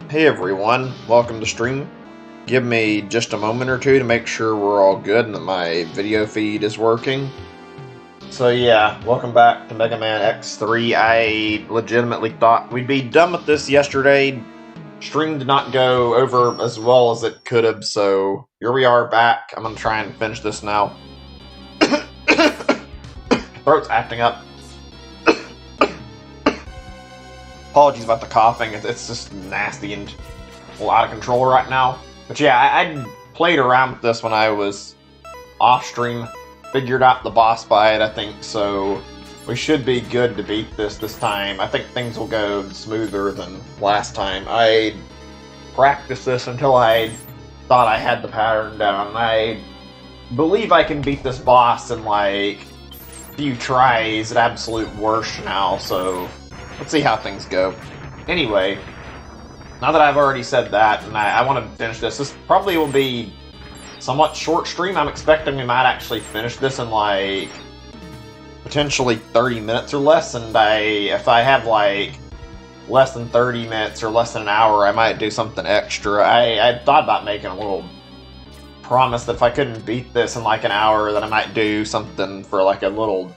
Hey everyone, welcome to stream. Give me just a moment or two to make sure we're all good and that my video feed is working. So yeah, welcome back to Mega Man X3. I legitimately thought we'd be done with this yesterday. Stream did not go over as well as it could have, so here we are back. I'm gonna try and finish this now. Throat's acting up. Apologies about the coughing, it's just nasty and a lot out of control right now. But yeah, I played around with this when I was off stream, figured out the boss fight, I think, so we should be good to beat this time. I think things will go smoother than last time. I practiced this until I thought I had the pattern down. I believe I can beat this boss in like a few tries at absolute worst now, so let's see how things go. Anyway, now that I've already said that, and I want to finish this probably will be somewhat short stream. I'm expecting we might actually finish this in like potentially 30 minutes or less, and if I have like less than 30 minutes or less than an hour, I might do something extra. I thought about making a little promise that if I couldn't beat this in like an hour, that I might do something for like a little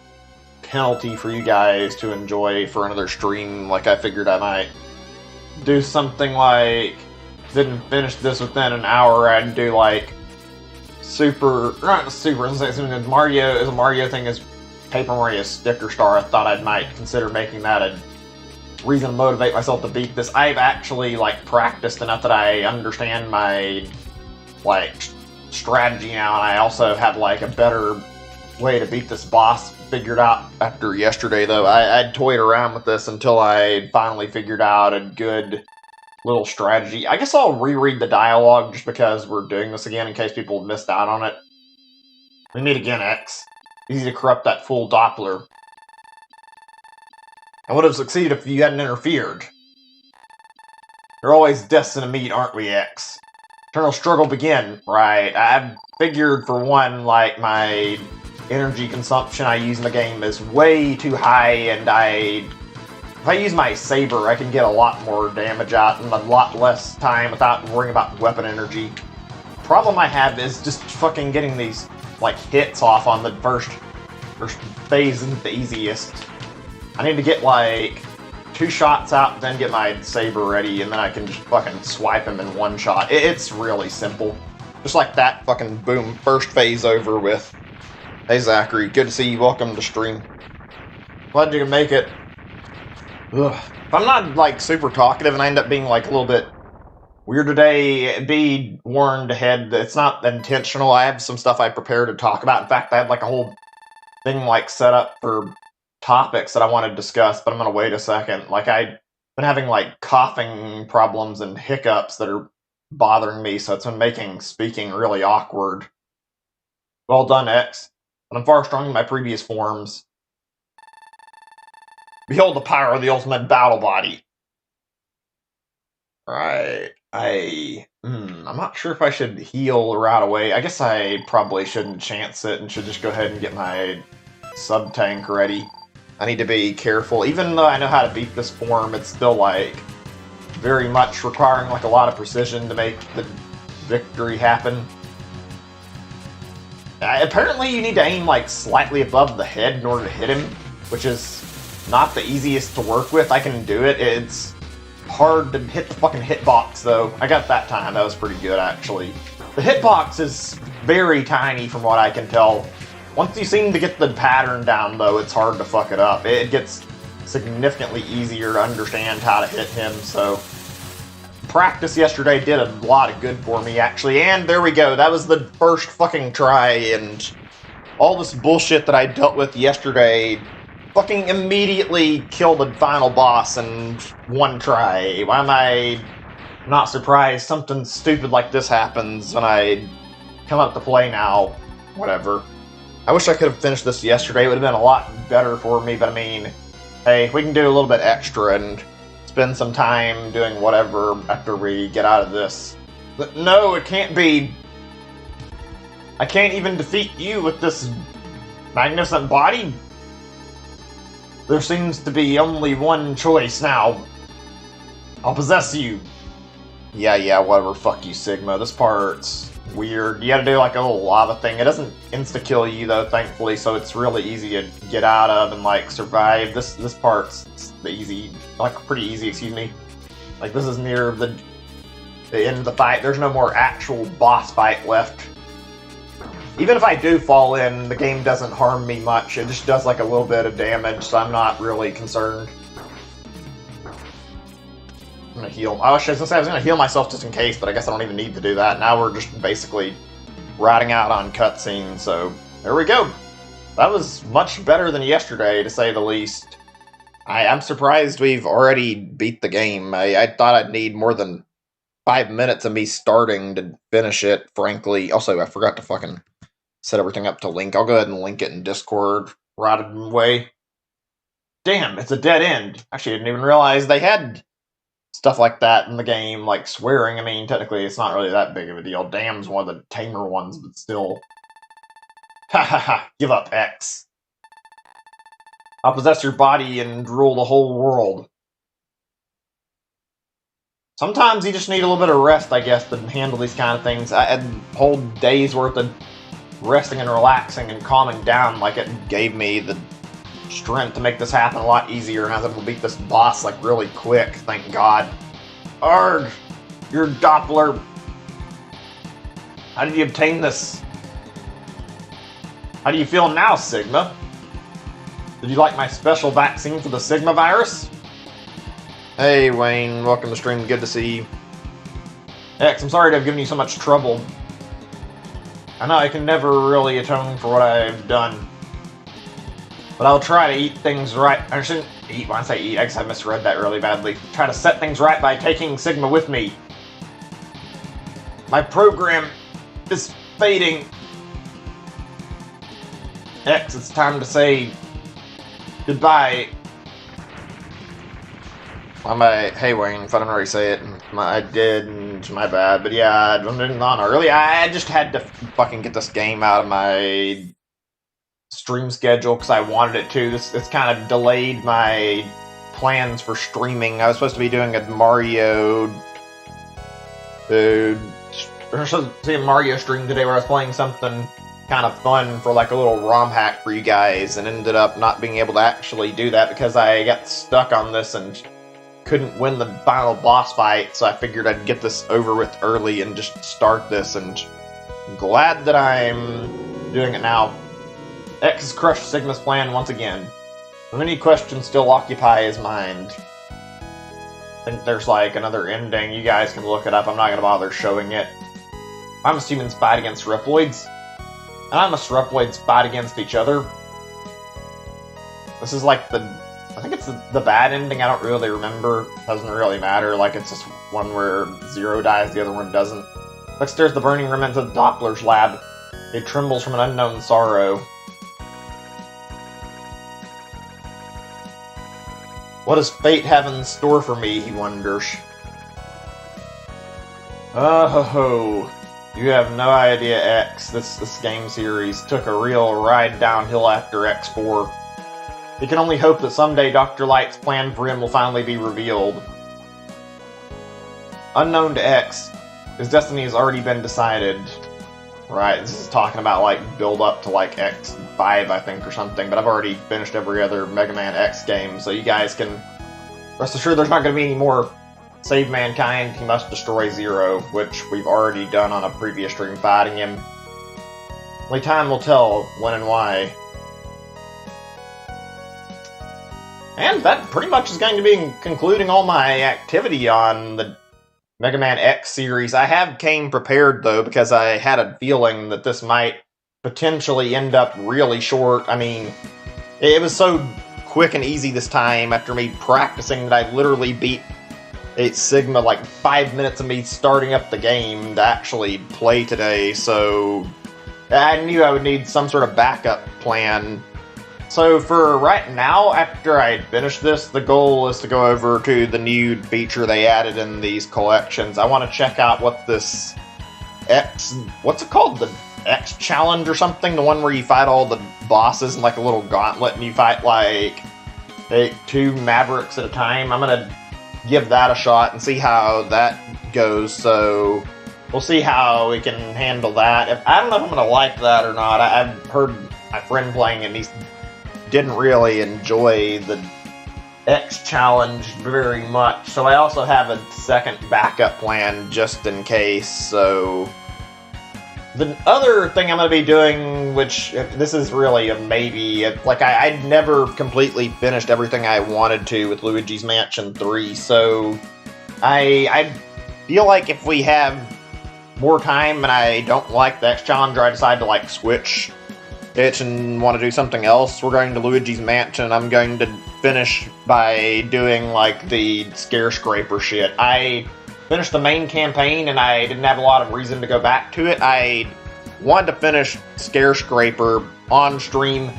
penalty for you guys to enjoy for another stream. Like I figured I might do something like, didn't finish this within an hour, I'd do like not super, as a Mario thing is Paper Mario Sticker Star. I thought I might consider making that a reason to motivate myself to beat this. I've actually like practiced enough that I understand my like strategy now, and I also have like a better way to beat this boss figured out after yesterday. Though I'd toyed around with this until I finally figured out a good little strategy. I guess I'll reread the dialogue just because we're doing this again in case people missed out on it. We meet again, X. Easy to corrupt that fool Doppler. I would have succeeded if you hadn't interfered. We're always destined to meet, aren't we, X? Eternal struggle begin. Right. I figured for one, like, my energy consumption I use in the game is way too high, and if I use my saber, I can get a lot more damage out in a lot less time without worrying about weapon energy. Problem I have is just fucking getting these like hits off on the first phase isn't the easiest. I need to get like 2 shots out, then get my saber ready, and then I can just fucking swipe him in one shot. It's really simple. Just like that, fucking boom, first phase over with. Hey Zachary, good to see you, welcome to stream. Glad you can make it. Ugh. If I'm not like super talkative and I end up being like a little bit weird today, be warned ahead that it's not intentional. I have some stuff I prepared to talk about. In fact, I had like a whole thing like set up for topics that I want to discuss, but I'm gonna wait a second. Like I've been having like coughing problems and hiccups that are bothering me, so it's been making speaking really awkward. Well done, X. But I'm far stronger than my previous forms. Behold the power of the ultimate battle body. Right. I'm not sure if I should heal right away. I guess I probably shouldn't chance it and should just go ahead and get my sub-tank ready. I need to be careful. Even though I know how to beat this form, it's still like very much requiring like a lot of precision to make the victory happen. Apparently you need to aim like slightly above the head in order to hit him, which is not the easiest to work with. I can do it. It's hard to hit the fucking hitbox though. I got that time. That was pretty good actually. The hitbox is very tiny from what I can tell. Once you seem to get the pattern down though, it's hard to fuck it up. It gets significantly easier to understand how to hit him, so practice yesterday did a lot of good for me, actually, and there we go. That was the first fucking try, and all this bullshit that I dealt with yesterday fucking immediately killed the final boss in one try. Why am I not surprised something stupid like this happens when I come up to play now? Whatever. I wish I could have finished this yesterday. It would have been a lot better for me, but I mean, hey, we can do a little bit extra and spend some time doing whatever after we get out of this. But no, it can't be. I can't even defeat you with this magnificent body. There seems to be only one choice now. I'll possess you. Yeah, whatever, fuck you, Sigma. This part's weird. You gotta do like a little lava thing. It doesn't insta-kill you though, thankfully, so it's really easy to get out of and like survive. This part's easy, like pretty easy, excuse me. Like this is near the end of the fight. There's no more actual boss fight left. Even if I do fall in, the game doesn't harm me much. It just does like a little bit of damage, so I'm not really concerned. I'm gonna heal. I was gonna say I was gonna heal myself just in case, but I guess I don't even need to do that. Now we're just basically riding out on cutscenes, so there we go. That was much better than yesterday, to say the least. I'm surprised we've already beat the game. I thought I'd need more than 5 minutes of me starting to finish it, frankly. Also, I forgot to fucking set everything up to link. I'll go ahead and link it in Discord right away. Damn, it's a dead end. Actually, I didn't even realize they had stuff like that in the game, like swearing. I mean, technically, it's not really that big of a deal. Damn's one of the tamer ones, but still. Ha ha ha, give up, X. I'll possess your body and rule the whole world. Sometimes you just need a little bit of rest, I guess, to handle these kind of things. I had a whole day's worth of resting and relaxing and calming down, like it gave me the strength to make this happen a lot easier, and I was able to beat this boss like really quick, thank God. Arg! Your Doppler! How did you obtain this? How do you feel now, Sigma? Did you like my special vaccine for the Sigma virus? Hey Wayne, welcome to stream, good to see you. X, I'm sorry to have given you so much trouble. I know I can never really atone for what I've done. But I'll try to eat things right. I shouldn't eat when I say eat, I guess I misread that really badly. Try to set things right by taking Sigma with me. My program is fading. X, it's time to say goodbye. Hey Wayne, if I don't already say it, I did, my bad, but yeah, I'm moving on early. I just had to fucking get this game out of my stream schedule because I wanted it to. This kind of delayed my plans for streaming. I was supposed to be doing a Mario stream today where I was playing something kind of fun for like a little ROM hack for you guys, and ended up not being able to actually do that because I got stuck on this and couldn't win the final boss fight, so I figured I'd get this over with early and just start this, and I'm glad that I'm doing it now. X has crushed Sigma's plan once again. Many questions still occupy his mind. I think there's like another ending. You guys can look it up. I'm not gonna bother showing it. I'm humans fight against Reploids, and I'm a Reploids fight against each other. This is like I think it's the bad ending. I don't really remember. Doesn't really matter. Like, it's just one where Zero dies, the other one doesn't. Next, there's the burning remnants of Doppler's lab. It trembles from an unknown sorrow. What does fate have in store for me, he wonders. Oh, you have no idea, X. This game series took a real ride downhill after X4. He can only hope that someday Dr. Light's plan for him will finally be revealed. Unknown to X, his destiny has already been decided. Right, this is talking about like build up to like X5, I think, or something, but I've already finished every other Mega Man X game, so you guys can rest assured there's not going to be any more Save Mankind, he must destroy Zero, which we've already done on a previous stream fighting him. Only time will tell when and why. And that pretty much is going to be concluding all my activity on the Mega Man X series. I came prepared, though, because I had a feeling that this might potentially end up really short. I mean, it was so quick and easy this time after me practicing that I literally beat 8 Sigma like 5 minutes of me starting up the game to actually play today, so I knew I would need some sort of backup plan. So for right now, after I finish this, the goal is to go over to the new feature they added in these collections. I want to check out what this what's it called? The X Challenge or something? The one where you fight all the bosses in like a little gauntlet and you fight like 2 Mavericks at a time. I'm gonna give that a shot and see how that goes. So we'll see how we can handle that. I don't know if I'm going to like that or not. I've heard my friend playing it, and he didn't really enjoy the X challenge very much. So I also have a second backup plan just in case. So the other thing I'm going to be doing, which this is really a maybe, like I never completely finished everything I wanted to with Luigi's Mansion 3, so I feel like if we have more time and I don't like the X challenge, or I decide to like switch it and want to do something else, we're going to Luigi's Mansion. I'm going to finish by doing like the scare scraper shit. I finished the main campaign and I didn't have a lot of reason to go back to it. I wanted to finish Scare Scraper on stream.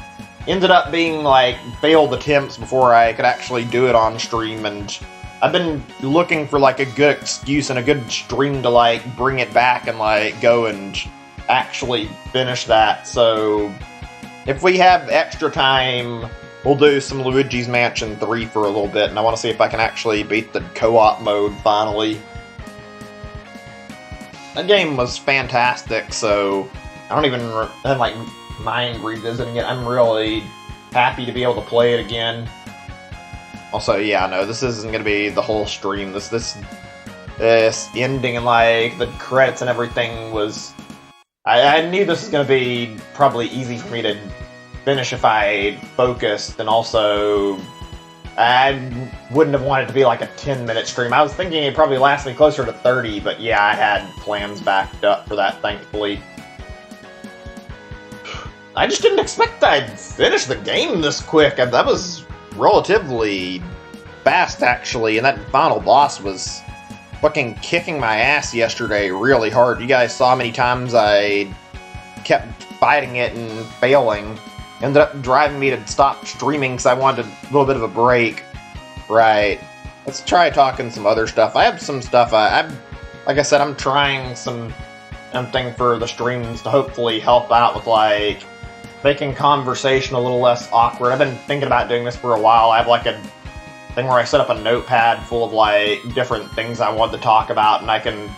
Ended up being like failed attempts before I could actually do it on stream, and I've been looking for like a good excuse and a good stream to like bring it back and like go and actually finish that. So if we have extra time, we'll do some Luigi's Mansion 3 for a little bit, and I want to see if I can actually beat the co-op mode finally. That game was fantastic, so I don't even like mind revisiting it. I'm really happy to be able to play it again. Also, yeah, no, this isn't gonna be the whole stream. This ending and like the credits and everything was. I knew this was gonna be probably easy for me to finish if I focused, and also I wouldn't have wanted it to be like a 10-minute stream. I was thinking it'd probably last me closer to 30, but yeah, I had plans backed up for that, thankfully. I just didn't expect I'd finish the game this quick. That was relatively fast, actually, and that final boss was fucking kicking my ass yesterday really hard. You guys saw how many times I kept fighting it and failing. Ended up driving me to stop streaming because I wanted a little bit of a break. Right. Let's try talking some other stuff. I have some stuff. Like I said, I'm trying something for the streams to hopefully help out with like making conversation a little less awkward. I've been thinking about doing this for a while. I have like a thing where I set up a notepad full of like different things I want to talk about, and I can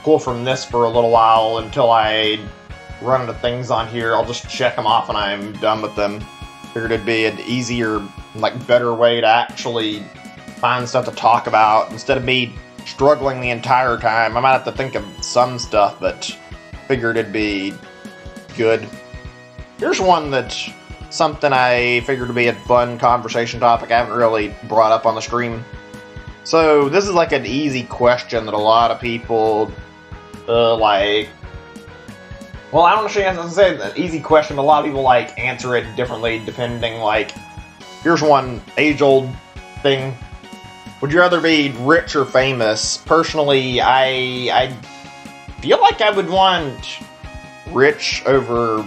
pull from this for a little while until I run into things on here. I'll just check them off when I'm done with them. Figured it'd be an easier, like, better way to actually find stuff to talk about instead of me struggling the entire time. I might have to think of some stuff, but figured it'd be good. Here's one that's something I figured would be a fun conversation topic I haven't really brought up on the stream. So this is like an easy question that a lot of people like. Well, I don't know if say an easy question, but a lot of people like answer it differently depending. Like, here's one age-old thing: would you rather be rich or famous? Personally, I feel like I would want rich over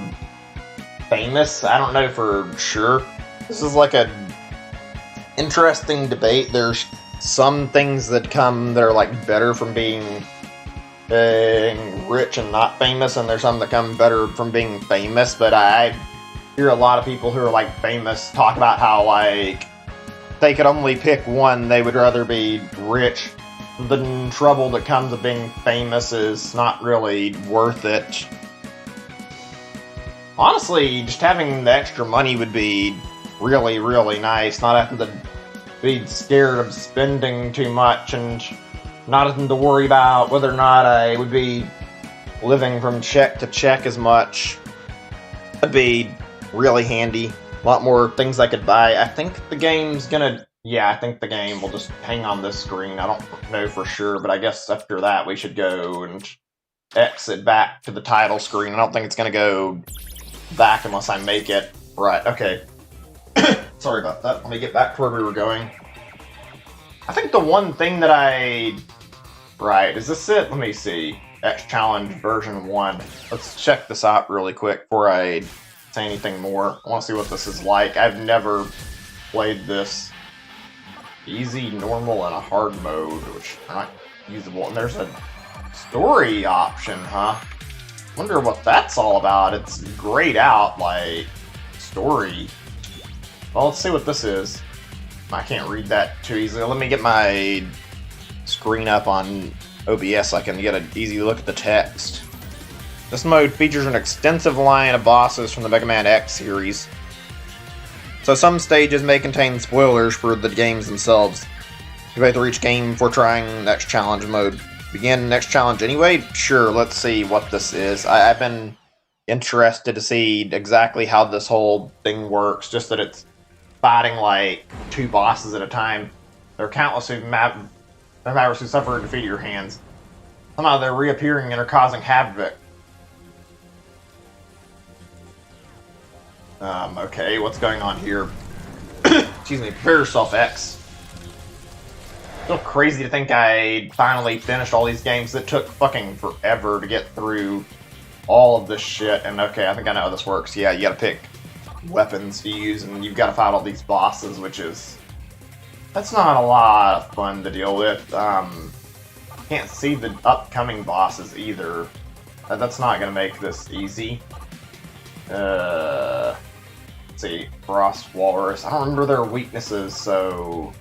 famous. I don't know for sure. This is like a interesting debate. There's some things that are like better from being rich and not famous, and there's some that come better from being famous. But I hear a lot of people who are like famous talk about how like they could only pick one. They would rather be rich. The trouble that comes with being famous is not really worth it. Honestly, just having the extra money would be really, really nice. Not having to be scared of spending too much, and not having to worry about whether or not I would be living from check to check as much. That'd be really handy. A lot more things I could buy. I think the game's gonna... Yeah, I think the game will just hang on this screen. I don't know for sure, but I guess after that we should go and exit back to the title screen. I don't think it's gonna go back unless I make it. Right, okay. Sorry about that. Let me get back to where we were going. I think the one thing that Right, is this it? Let me see. X Challenge version 1. Let's check this out really quick before I say anything more. I want to see what this is like. I've never played this. Easy, normal, and a hard mode, which are not usable. And there's a story option, huh? Wonder what that's all about. It's grayed out, like, story. Well, let's see what this is. I can't read that too easily. Let me get my screen up on OBS so I can get an easy look at the text. This mode features an extensive line of bosses from the Mega Man X series, so some stages may contain spoilers for the games themselves. You have to reach game before trying next challenge mode. Begin next challenge anyway? Sure, let's see what this is. I've been interested to see exactly how this whole thing works, just that it's fighting like 2 bosses at a time. There are countless survivors who suffer defeat at your hands. Somehow they're reappearing and are causing havoc. Okay, what's going on here? Excuse me, prepare yourself, X. It's so crazy to think I finally finished all these games that took fucking forever to get through all of this shit. And okay, I think I know how this works. Yeah, you gotta pick weapons to use, and you've gotta fight all these bosses, which is... that's not a lot of fun to deal with. Can't see the upcoming bosses either. That's not gonna make this easy. Let's see, Frost Walrus. I don't remember their weaknesses, so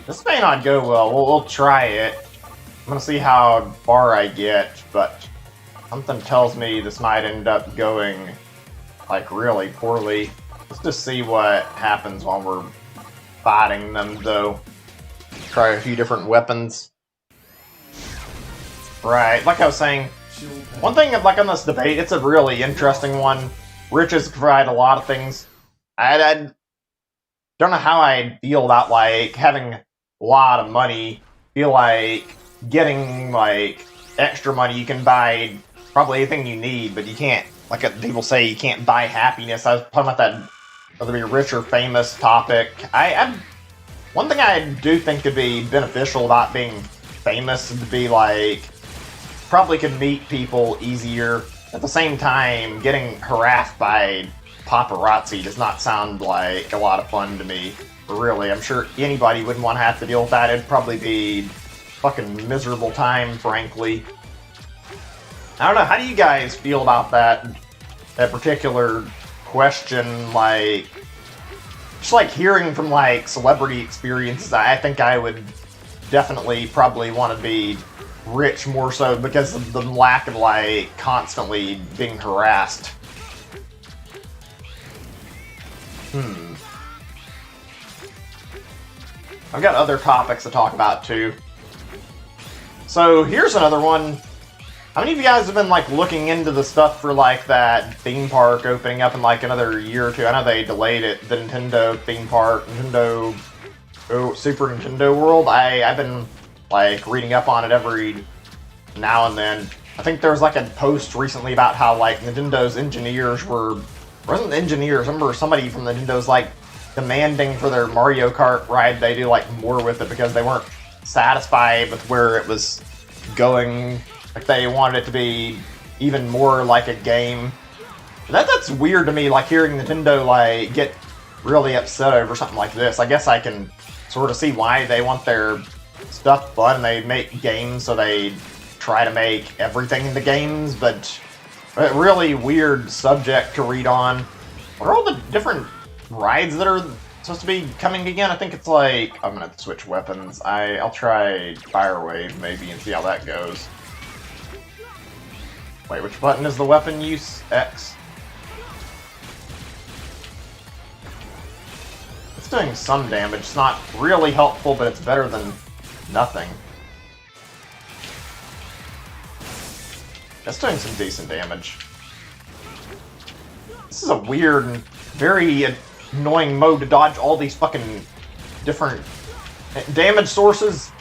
this may not go well. We'll try it. I'm gonna see how far I get, but something tells me this might end up going like really poorly. Let's just see what happens while we're fighting them, though. Try a few different weapons. Right, like I was saying, one thing like on this debate, it's a really interesting one. Riches provide a lot of things. I don't know how I feel about like having a lot of money. Feel like getting like extra money, you can buy probably anything you need, but you can't. Like people say, you can't buy happiness. I was talking about that, whether it be rich or famous topic. One thing I do think could be beneficial about being famous is to be like, probably could meet people easier. At the same time, getting harassed by paparazzi does not sound like a lot of fun to me. Really, I'm sure anybody wouldn't want to have to deal with that. It'd probably be fucking miserable time, frankly. I don't know, how do you guys feel about that particular question? Like, just like hearing from like celebrity experiences, I think I would definitely probably want to be rich more so because of the lack of like constantly being harassed. I've got other topics to talk about too. So here's another one. How many of you guys have been like looking into the stuff for like that theme park opening up in like another year or two? I know they delayed it, the Nintendo theme park, Super Nintendo World. I've been like reading up on it every now and then. I think there was like a post recently about how like Nintendo's engineers wasn't engineers, I remember somebody from Nintendo's like demanding for their Mario Kart ride they do like more with it because they weren't satisfied with where it was going. Like they wanted it to be even more like a game. That's weird to me, like hearing Nintendo like get really upset over something like this. I guess I can sort of see why they want their stuff fun. They make games, so they try to make everything in the games, but a really weird subject to read on. What are all the different rides that are supposed to be coming again? I think it's like, I'm gonna switch weapons. I'll try Fire Wave maybe and see how that goes. Wait, which button is the weapon use? X? It's doing some damage. It's not really helpful, but it's better than nothing. That's doing some decent damage. This is a weird and very annoying mode to dodge all these fucking different damage sources.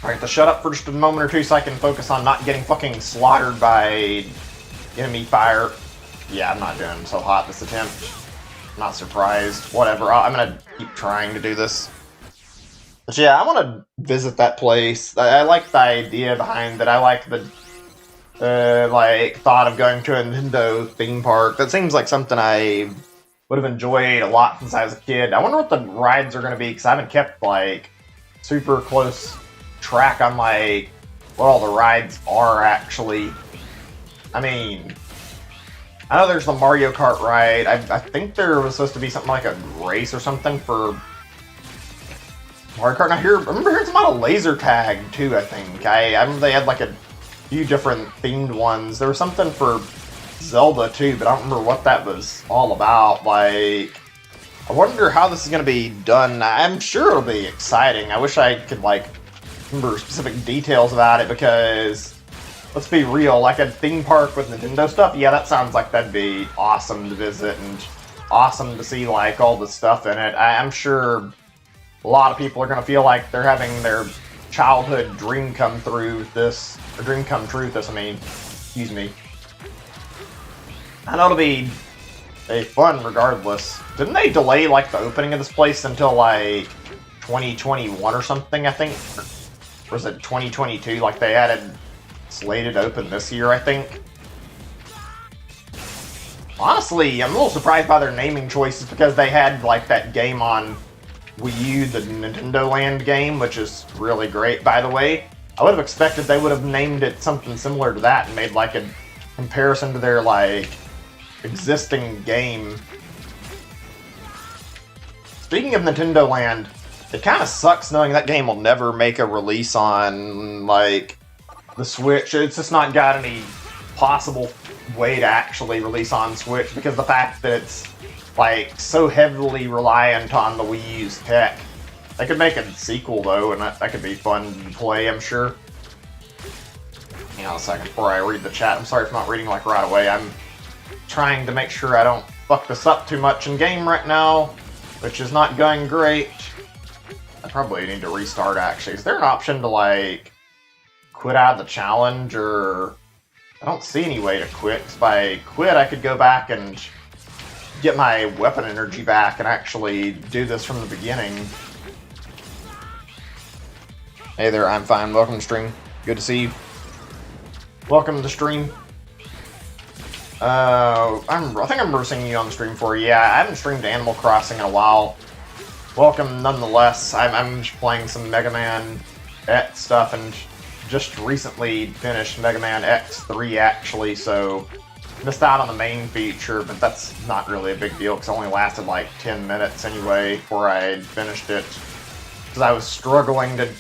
Alright, to shut up for just a moment or two so I can focus on not getting fucking slaughtered by enemy fire. Yeah, I'm not doing so hot this attempt. Not surprised. Whatever, I'm gonna keep trying to do this. But yeah, I want to visit that place. I like the idea behind it. I like the like thought of going to a Nintendo theme park. That seems like something I would have enjoyed a lot since I was a kid. I wonder what the rides are going to be, because I haven't kept like super close track on like what all the rides are actually. I mean, I know there's the Mario Kart ride. I think there was supposed to be something like a race or something for Mario Kart. I remember hearing something about a laser tag too, I think. I remember they had like a few different themed ones. There was something for Zelda too, but I don't remember what that was all about. Like, I wonder how this is going to be done. I'm sure it'll be exciting. I wish I could like remember specific details about it because, let's be real, like a theme park with Nintendo stuff, yeah, that sounds like that'd be awesome to visit and awesome to see like all the stuff in it. I'm sure a lot of people are going to feel like they're having their childhood dream come true this, I mean, excuse me. I know it'll be fun regardless. Didn't they delay like the opening of this place until like 2021 or something, I think? Or was it 2022? Like they had it slated open this year, I think. Honestly, I'm a little surprised by their naming choices because they had like that game on Wii U, the Nintendo Land game, which is really great, by the way. I would have expected they would have named it something similar to that and made like a comparison to their like existing game. Speaking of Nintendo Land, it kind of sucks knowing that game will never make a release on like the Switch. It's just not got any possible way to actually release on Switch because the fact that it's like so heavily reliant on the Wii U's tech. They could make a sequel though, and that could be fun to play, I'm sure. Hang on a second before I read the chat. I'm sorry for not reading like right away. I'm trying to make sure I don't fuck this up too much in game right now, which is not going great. I probably need to restart actually. Is there an option to like quit out of the challenge, or I don't see any way to quit. If I quit, I could go back and get my weapon energy back and actually do this from the beginning. Hey there, I'm fine. Welcome to stream. Good to see you. Welcome to the stream. I think I'm roasting you on the stream for you. Yeah, I haven't streamed Animal Crossing in a while. Welcome nonetheless. I'm just playing some Mega Man X stuff and just recently finished Mega Man X3 actually, so missed out on the main feature, but that's not really a big deal because it only lasted like 10 minutes anyway before I finished it. Because I was struggling to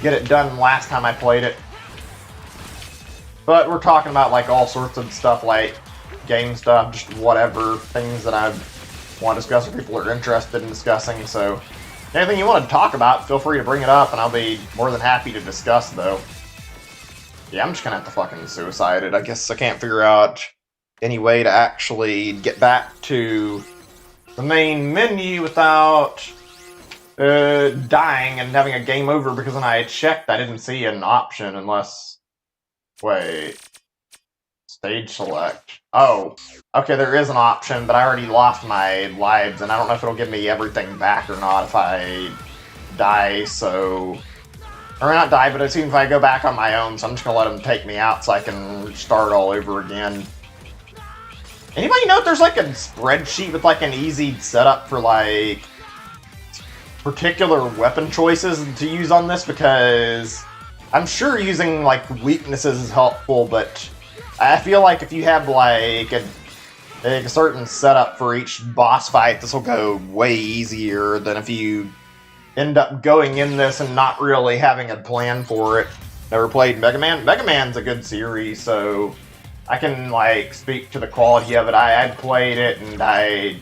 get it done last time I played it. But we're talking about like all sorts of stuff like game stuff, just whatever, things that I want to discuss or people are interested in discussing, so anything you want to talk about, feel free to bring it up and I'll be more than happy to discuss though. Yeah, I'm just gonna have to fucking suicide it. I guess I can't figure out any way to actually get back to the main menu without dying and having a game over, because when I checked I didn't see an option unless... Wait... Stage select. Oh, okay, there is an option, but I already lost my lives, and I don't know if it'll give me everything back or not if I die, so... Or not die, but it seems if I go back on my own, so I'm just gonna let them take me out so I can start all over again. Anybody know if there's like a spreadsheet with like an easy setup for like particular weapon choices to use on this? Because I'm sure using like weaknesses is helpful, but I feel like if you have like a certain setup for each boss fight, this will go way easier than if you end up going in this and not really having a plan for it. Never played Mega Man. Mega Man's a good series, so I can like speak to the quality of it. I played it and I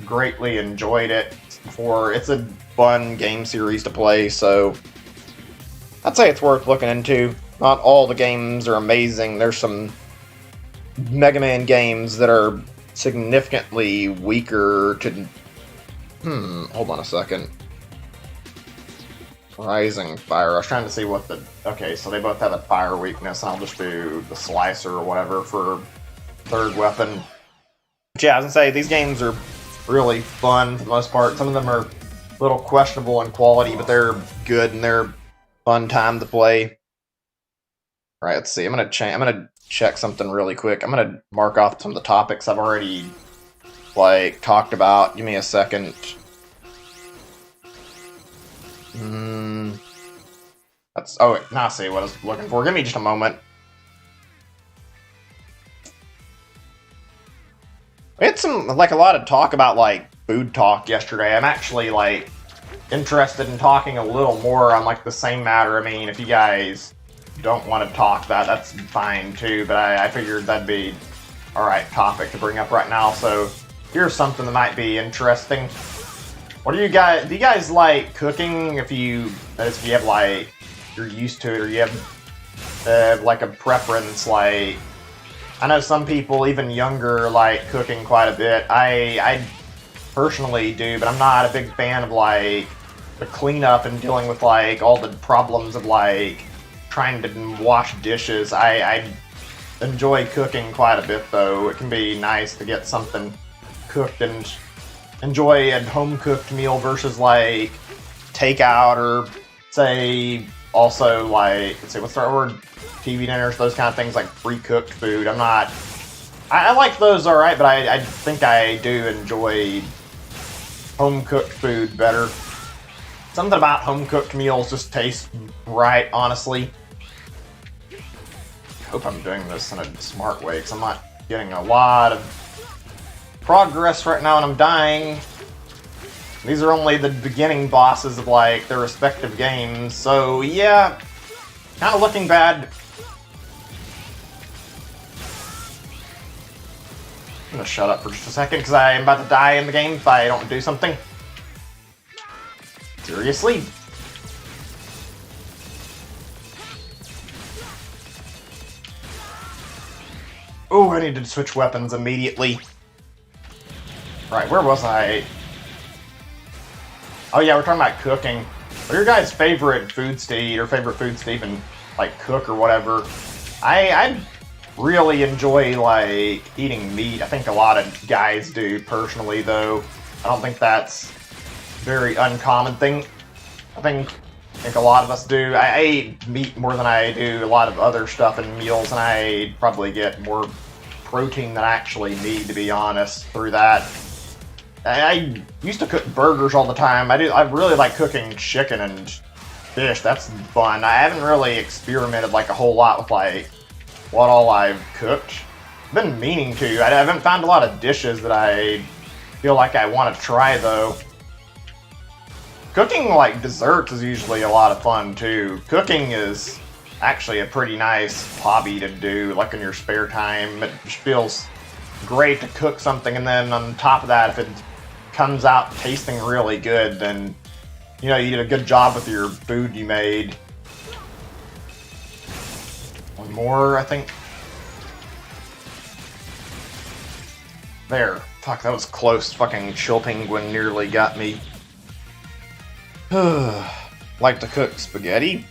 greatly enjoyed it before. It's a fun game series to play, so I'd say it's worth looking into. Not all the games are amazing. There's some Mega Man games that are significantly weaker to... hold on a second. Rising Fire. I was trying to see what the... Okay, so they both have a fire weakness, and I'll just do the Slicer or whatever for third weapon. But yeah, I was gonna say, these games are really fun for the most part. Some of them are a little questionable in quality, but they're good and they're fun time to play. Alright, let's see. I'm gonna check something really quick. I'm gonna mark off some of the topics I've already like talked about. Give me a second. That's... Oh, wait, now I see what I was looking for. Give me just a moment. We had some, like, a lot of talk about, like, food talk yesterday. I'm actually, like, interested in talking a little more on, like, the same matter. I mean, if you guys don't want to talk about that, that's fine, too. But I figured that'd be alright topic to bring up right now. So, here's something that might be interesting. What do you guys like cooking? If you have, like, you're used to it, or you have, like, a preference, like... I know some people, even younger, like cooking quite a bit. I personally do, but I'm not a big fan of, like, the cleanup and dealing with, like, all the problems of, like, trying to wash dishes. I enjoy cooking quite a bit, though. It can be nice to get something cooked and enjoy a home-cooked meal versus, like, takeout or, say, also, like, let's see, what's our word? TV dinners, those kind of things, like pre-cooked food. I like those alright, but I think I do enjoy home-cooked food better. Something about home-cooked meals just tastes right, honestly. I hope I'm doing this in a smart way, because I'm not getting a lot of progress right now and I'm dying. These are only the beginning bosses of, like, their respective games, so yeah, kind of looking bad. I'm gonna shut up for just a second because I'm about to die in the game if I don't do something. Seriously? Oh, I need to switch weapons immediately. Right, where was I? Oh yeah, we're talking about cooking. What are your guys' favorite foods to eat, or favorite foods to even, like, cook or whatever? I really enjoy, like, eating meat. I think a lot of guys do, personally, though. I don't think that's a very uncommon thing. I think a lot of us do. I eat meat more than I do a lot of other stuff in meals, and I probably get more protein than I actually need, to be honest, through that. I used to cook burgers all the time. I really like cooking chicken and fish. That's fun. I haven't really experimented, like, a whole lot with, like, what all I've cooked. I've been meaning to. I haven't found a lot of dishes that I feel like I want to try, though. Cooking, like, desserts is usually a lot of fun, too. Cooking is actually a pretty nice hobby to do, like, in your spare time. It just feels great to cook something, and then on top of that, if it comes out tasting really good, then, you know, you did a good job with your food you made. One more, I think. There. Fuck, that was close. Fucking chill penguin nearly got me. Like to cook spaghetti.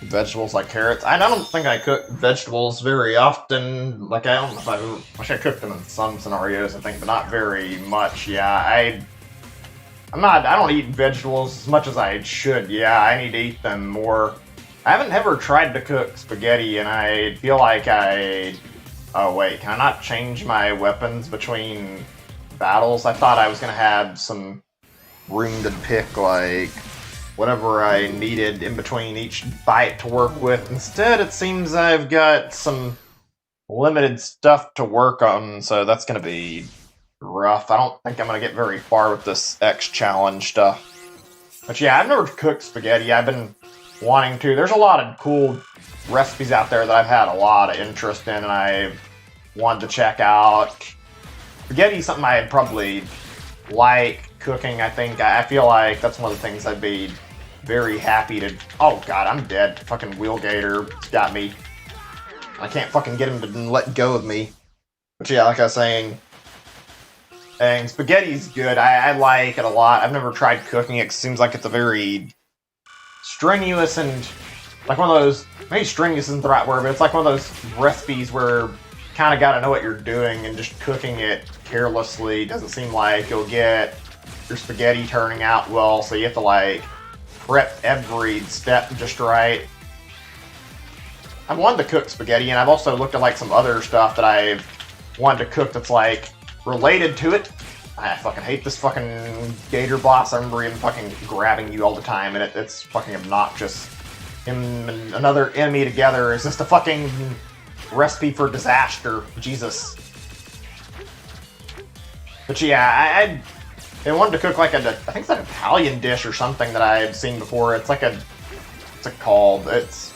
Vegetables like carrots. I don't think I cook vegetables very often. Like, I don't know if I wish I cooked them in some scenarios, I think, but not very much. Yeah, I don't eat vegetables as much as I should. Yeah, I need to eat them more. I haven't ever tried to cook spaghetti, and I feel like oh wait, can I not change my weapons between battles? I thought I was gonna have some room to pick, like, whatever I needed in between each bite to work with. Instead, it seems I've got some limited stuff to work on, so that's gonna be rough. I don't think I'm gonna get very far with this X challenge stuff. But yeah, I've never cooked spaghetti. I've been wanting to. There's a lot of cool recipes out there that I've had a lot of interest in, and I wanted to check out. Spaghetti is something I'd probably like cooking, I think. I feel like that's one of the things I'd be very happy to... Oh god, I'm dead. Fucking Wheelgator's got me. I can't fucking get him to let go of me. But yeah, like I was saying, and spaghetti's good. I like it a lot. I've never tried cooking it. It seems like it's a very strenuous and, like, one of those... Maybe strenuous isn't the right word, but it's like one of those recipes where you kind of got to know what you're doing, and just cooking it carelessly doesn't seem like you'll get your spaghetti turning out well, so you have to, like, prep every step just right. I've wanted to cook spaghetti, and I've also looked at, like, some other stuff that I've wanted to cook that's, like, related to it. I fucking hate this fucking gator boss. I remember him fucking grabbing you all the time, and it's fucking obnoxious. Him and another enemy together is just a fucking recipe for disaster. Jesus. But yeah, I wanted to cook like I think it's an Italian dish or something that I had seen before. It's like what's it called? It's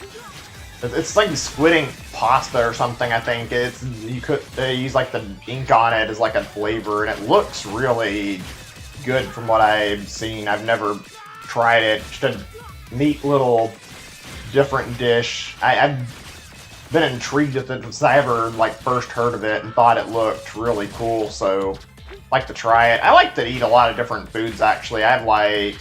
like squid ink pasta or something. I think they use like the ink on it as like a flavor, and it looks really good from what I've seen. I've never tried it. Just a neat little different dish. I've been intrigued with it since I ever like first heard of it and thought it looked really cool. So I'd like to try it. I like to eat a lot of different foods actually. I have like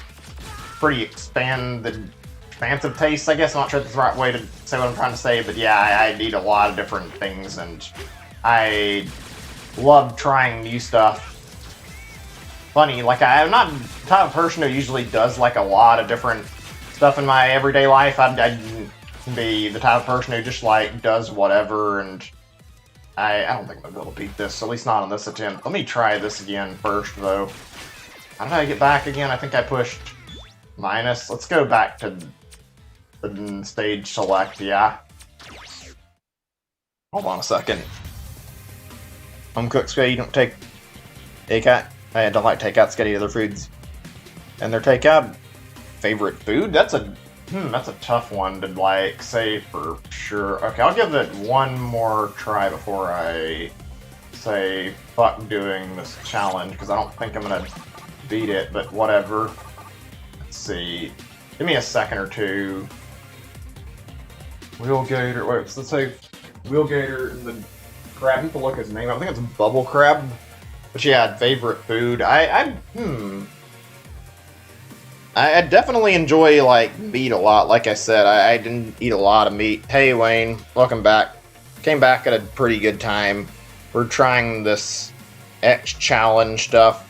pretty expansive tastes, I guess. I'm not sure if that's the right way to say what I'm trying to say, but yeah, I eat a lot of different things, and I love trying new stuff. Funny, like I'm not the type of person who usually does like a lot of different stuff in my everyday life. I'd be the type of person who just like does whatever, and I don't think I'm gonna be able to beat this, at least not on this attempt. Let me try this again first, though. How did I get back again? I think I pushed minus. Let's go back to the stage select, yeah. Hold on a second. Home cooked spaghetti, you don't take takeout. I don't like takeout spaghetti, other foods. And their takeout favorite food? That's a tough one to like say for sure. Okay, I'll give it one more try before I say fuck doing this challenge, because I don't think I'm gonna beat it, but whatever. Let's see. Give me a second or two. Wheelgator, wait, let's say Wheelgator and the crab. People look at his name. I think it's Bubble Crab. But yeah, favorite food. I definitely enjoy like meat a lot. Like I said, I didn't eat a lot of meat. Hey Wayne, welcome back. Came back at a pretty good time. We're trying this X challenge stuff.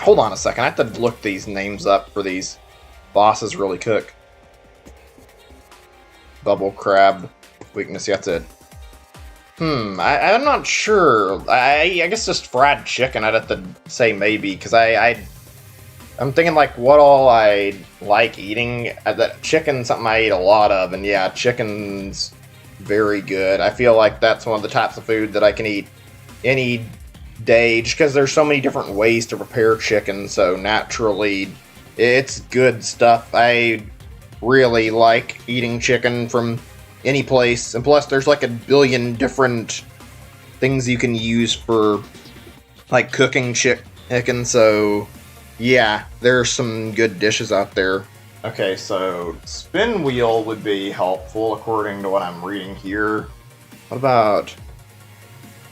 Hold on a second. I have to look these names up for these bosses really quick. Bubble Crab. Weakness, that's it. I'm not sure. I guess just fried chicken, I'd have to say maybe, because I'm thinking like what all I like eating. That chicken's something I eat a lot of, and yeah, chicken's very good. I feel like that's one of the types of food that I can eat any day, just because there's so many different ways to prepare chicken, so naturally it's good stuff. I really like eating chicken from any place, and plus there's like a billion different things you can use for like cooking chicken, so yeah, there's some good dishes out there. Okay, so spin wheel would be helpful according to what I'm reading here. What about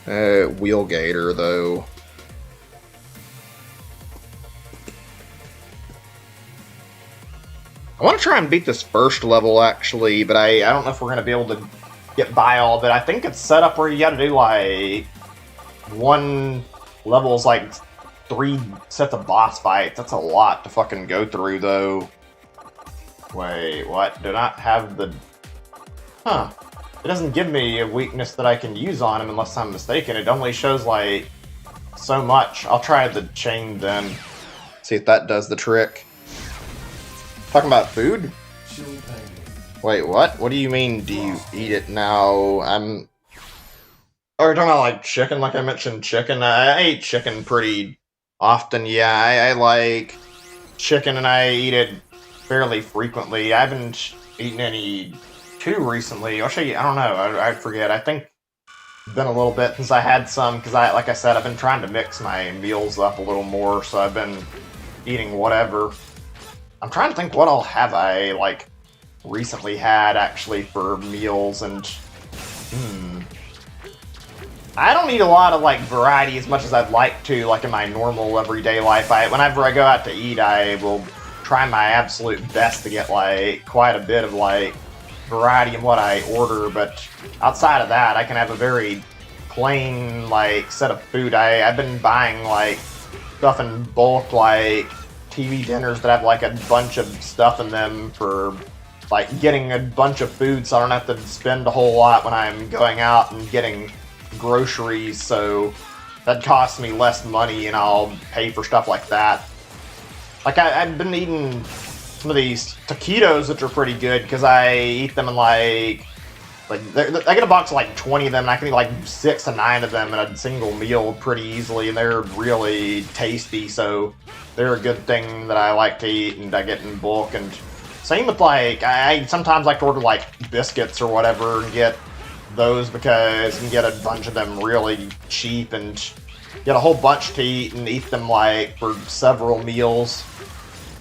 Wheelgator though? I want to try and beat this first level, actually, but I don't know if we're going to be able to get by all of it. I think it's set up where you got to do, like, one level's, like, 3 sets of boss fights. That's a lot to fucking go through, though. Wait, what? Do not have the... Huh. It doesn't give me a weakness that I can use on him unless I'm mistaken. It only shows, like, so much. I'll try the chain, then. See if that does the trick. Talking about food? Wait, what? What do you mean, do you eat it now? Oh, you're talking about, like, chicken? Like I mentioned chicken? I eat chicken pretty often, yeah. I like chicken, and I eat it fairly frequently. I haven't eaten any too recently. Actually, I don't know. I forget. I think it's been a little bit since I had some, because like I said, I've been trying to mix my meals up a little more, so I've been eating whatever. I'm trying to think what all have I, like, recently had, actually, for meals, and... I don't eat a lot of, like, variety as much as I'd like to, like, in my normal everyday life. Whenever I go out to eat, I will try my absolute best to get, like, quite a bit of, like, variety in what I order, but outside of that, I can have a very plain, like, set of food. I've been buying, like, stuff in bulk, like... TV dinners that have like a bunch of stuff in them for like getting a bunch of food, so I don't have to spend a whole lot when I'm going out and getting groceries, so that costs me less money and I'll pay for stuff like that. Like I've been eating some of these taquitos, which are pretty good because I eat them in like Like, I get a box of like 20 of them, and I can eat like 6 to 9 of them in a single meal pretty easily, and they're really tasty, so they're a good thing that I like to eat and I get in bulk. And same with like, I sometimes like to order like biscuits or whatever and get those because you can get a bunch of them really cheap and get a whole bunch to eat and eat them like for several meals.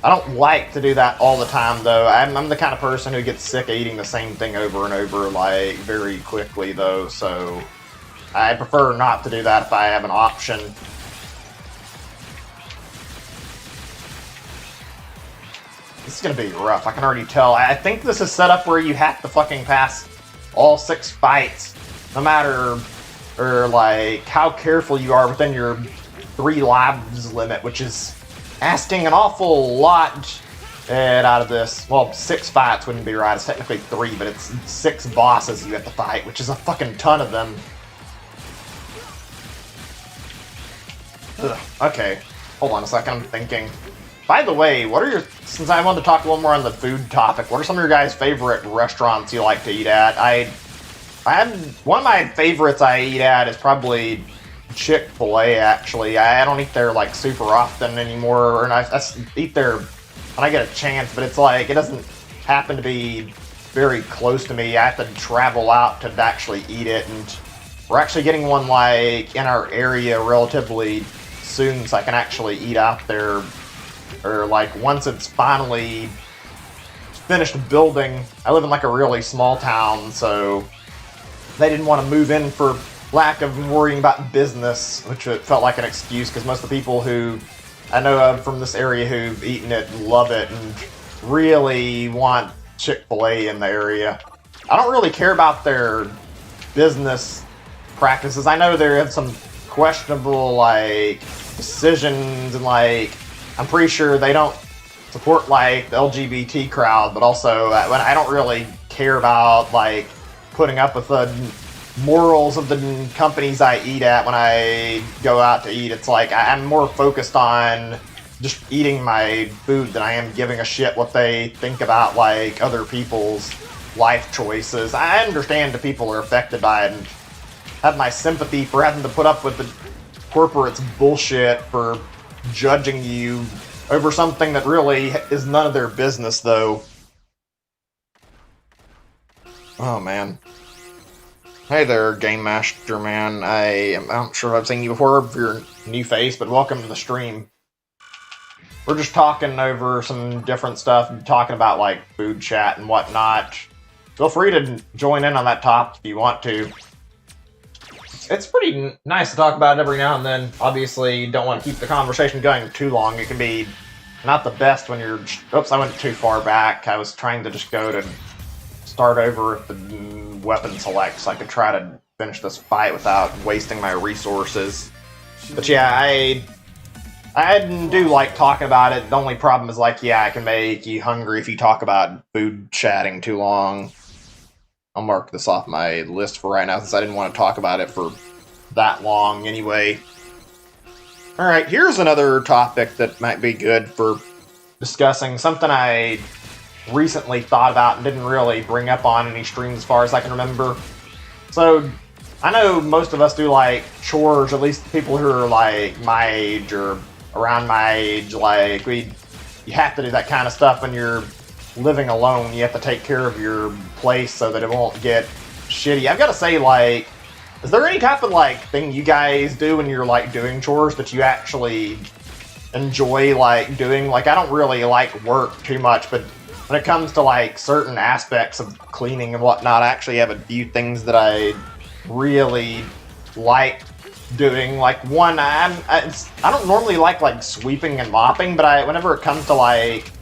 I don't like to do that all the time, though. I'm the kind of person who gets sick of eating the same thing over and over, like, very quickly, though, so I prefer not to do that if I have an option. This is gonna be rough, I can already tell. I think this is set up where you have to fucking pass all 6 fights, no matter, or, like, how careful you are within your 3 lives limit, which is asking an awful lot out of this. Well, 6 fights wouldn't be right. It's technically 3, but it's 6 bosses you have to fight, which is a fucking ton of them. Ugh, okay, hold on a second, I'm thinking. By the way, what are your, since I wanted to talk a little more on the food topic, what are some of your guys' favorite restaurants you like to eat at? One of my favorites I eat at is probably Chick-fil-A, actually. I don't eat there, like, super often anymore, and I eat there when I get a chance, but it's like, it doesn't happen to be very close to me. I have to travel out to actually eat it, and we're actually getting one, like, in our area relatively soon, so I can actually eat out there, or, like, once it's finally finished building. I live in, like, a really small town, so they didn't want to move in for lack of worrying about business, which it felt like an excuse, because most of the people who I know of from this area who've eaten it love it and really want Chick-fil-A in the area. I don't really care about their business practices. I know they have some questionable, like, decisions, and, like, I'm pretty sure they don't support, like, the LGBT crowd, but also I don't really care about, like, putting up with the morals of the companies I eat at when I go out to eat. It's like, I'm more focused on just eating my food than I am giving a shit what they think about, like, other people's life choices. I understand the people are affected by it and have my sympathy for having to put up with the corporate's bullshit for judging you over something that really is none of their business, though. Oh, man. Hey there, Game Master Man. I'm not sure if I've seen you before, if you're a new face, but welcome to the stream. We're just talking over some different stuff, talking about, like, food chat and whatnot. Feel free to join in on that topic if you want to. It's pretty nice to talk about it every now and then. Obviously, you don't want to keep the conversation going too long. It can be not the best when you're... Oops, I went too far back. I was trying to just go to start over with the weapon select so I could try to finish this fight without wasting my resources. But yeah, I do like talking about it. The only problem is, like, yeah, I can make you hungry if you talk about food chatting too long. I'll mark this off my list for right now since I didn't want to talk about it for that long anyway. Alright, here's another topic that might be good for discussing. Something I recently thought about and didn't really bring up on any streams as far as I can remember. So, I know most of us do, like, chores, at least people who are, like, my age or around my age. Like, you have to do that kind of stuff when you're living alone. You have to take care of your place so that it won't get shitty. I've got to say, like, is there any type of, like, thing you guys do when you're, like, doing chores that you actually enjoy, like, doing? Like, I don't really like work too much, but when it comes to, like, certain aspects of cleaning and whatnot, I actually have a few things that I really like doing. Like, one, I don't normally like sweeping and mopping, but whenever it comes to, like,